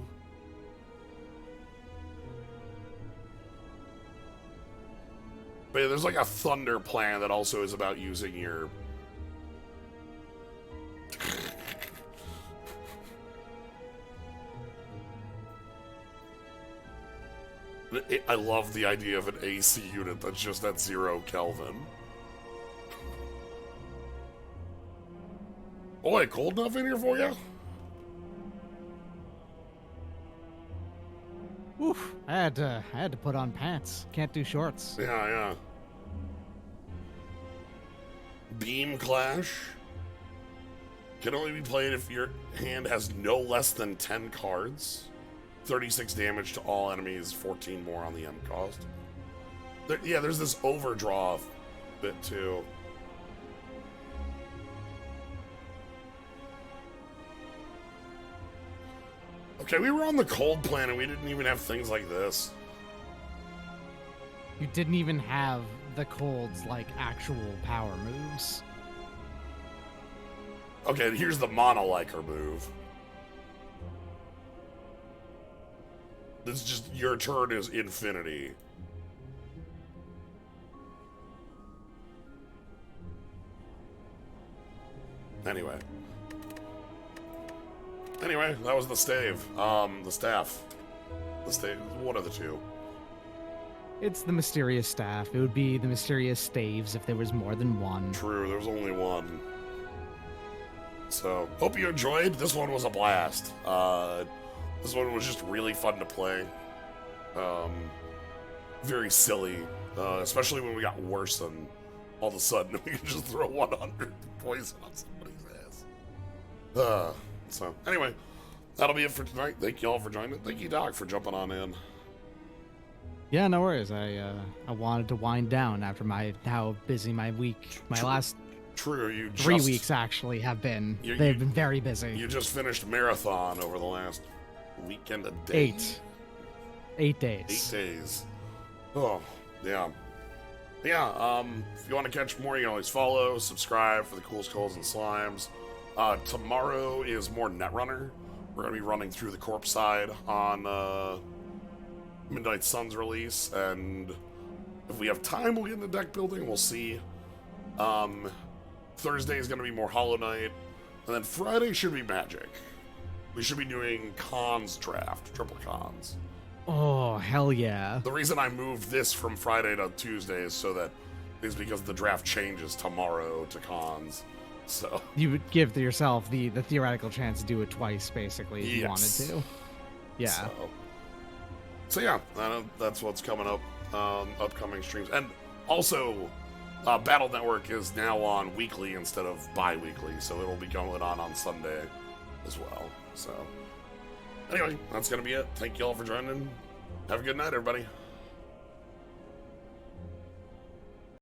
But yeah, there's like a thunder plan that also is about using your... I love the idea of an AC unit that's just at 0 Kelvin. Oh, wait, cold enough in here for you? Oof, I had to put on pants. Can't do shorts. Yeah. Beam Clash. Can only be played if your hand has no less than 10 cards. 36 damage to all enemies, 14 more on the M cost. There's this overdraw bit too. Okay, we were on the cold plan and we didn't even have things like this. You didn't even have the cold's, like, actual power moves. Okay, here's the Monoliker move. This is just, your turn is infinity. Anyway, that was the stave. The staff. The stave, one of the two. It's the mysterious staff. It would be the mysterious staves if there was more than one. True, there was only one. So, hope you enjoyed. This one was a blast. This one was just really fun to play. Very silly, especially when we got worse and all of a sudden we could just throw 100 poison on somebody's ass. So, anyway, that'll be it for tonight. Thank you all for joining. Thank you, Doc, for jumping on in. Yeah, no worries. I wanted to wind down after how busy my week, my last True, you 3 weeks actually have been. They've been very busy. You just finished marathon over the last weekend a day. 8 days. 8 days. Oh, yeah. Yeah, if you want to catch more, you can always follow, subscribe for the cool skulls and slimes. Tomorrow is more Netrunner. We're going to be running through the corpse side on Midnight Sun's release, and if we have time, we'll get into deck building. We'll see. Thursday is going to be more Hollow Knight, and then Friday should be Magic. We should be doing cons draft, triple cons. Oh, hell yeah. The reason I moved this from Friday to Tuesday is because the draft changes tomorrow to cons. So you would give yourself the theoretical chance to do it twice, basically, if you wanted to. Yeah. So yeah, that's what's coming up, upcoming streams. And also, Battle Network is now on weekly instead of bi-weekly, so it'll be going on Sunday as well. So anyway, that's going to be it. Thank you all for joining. Have a good night, everybody.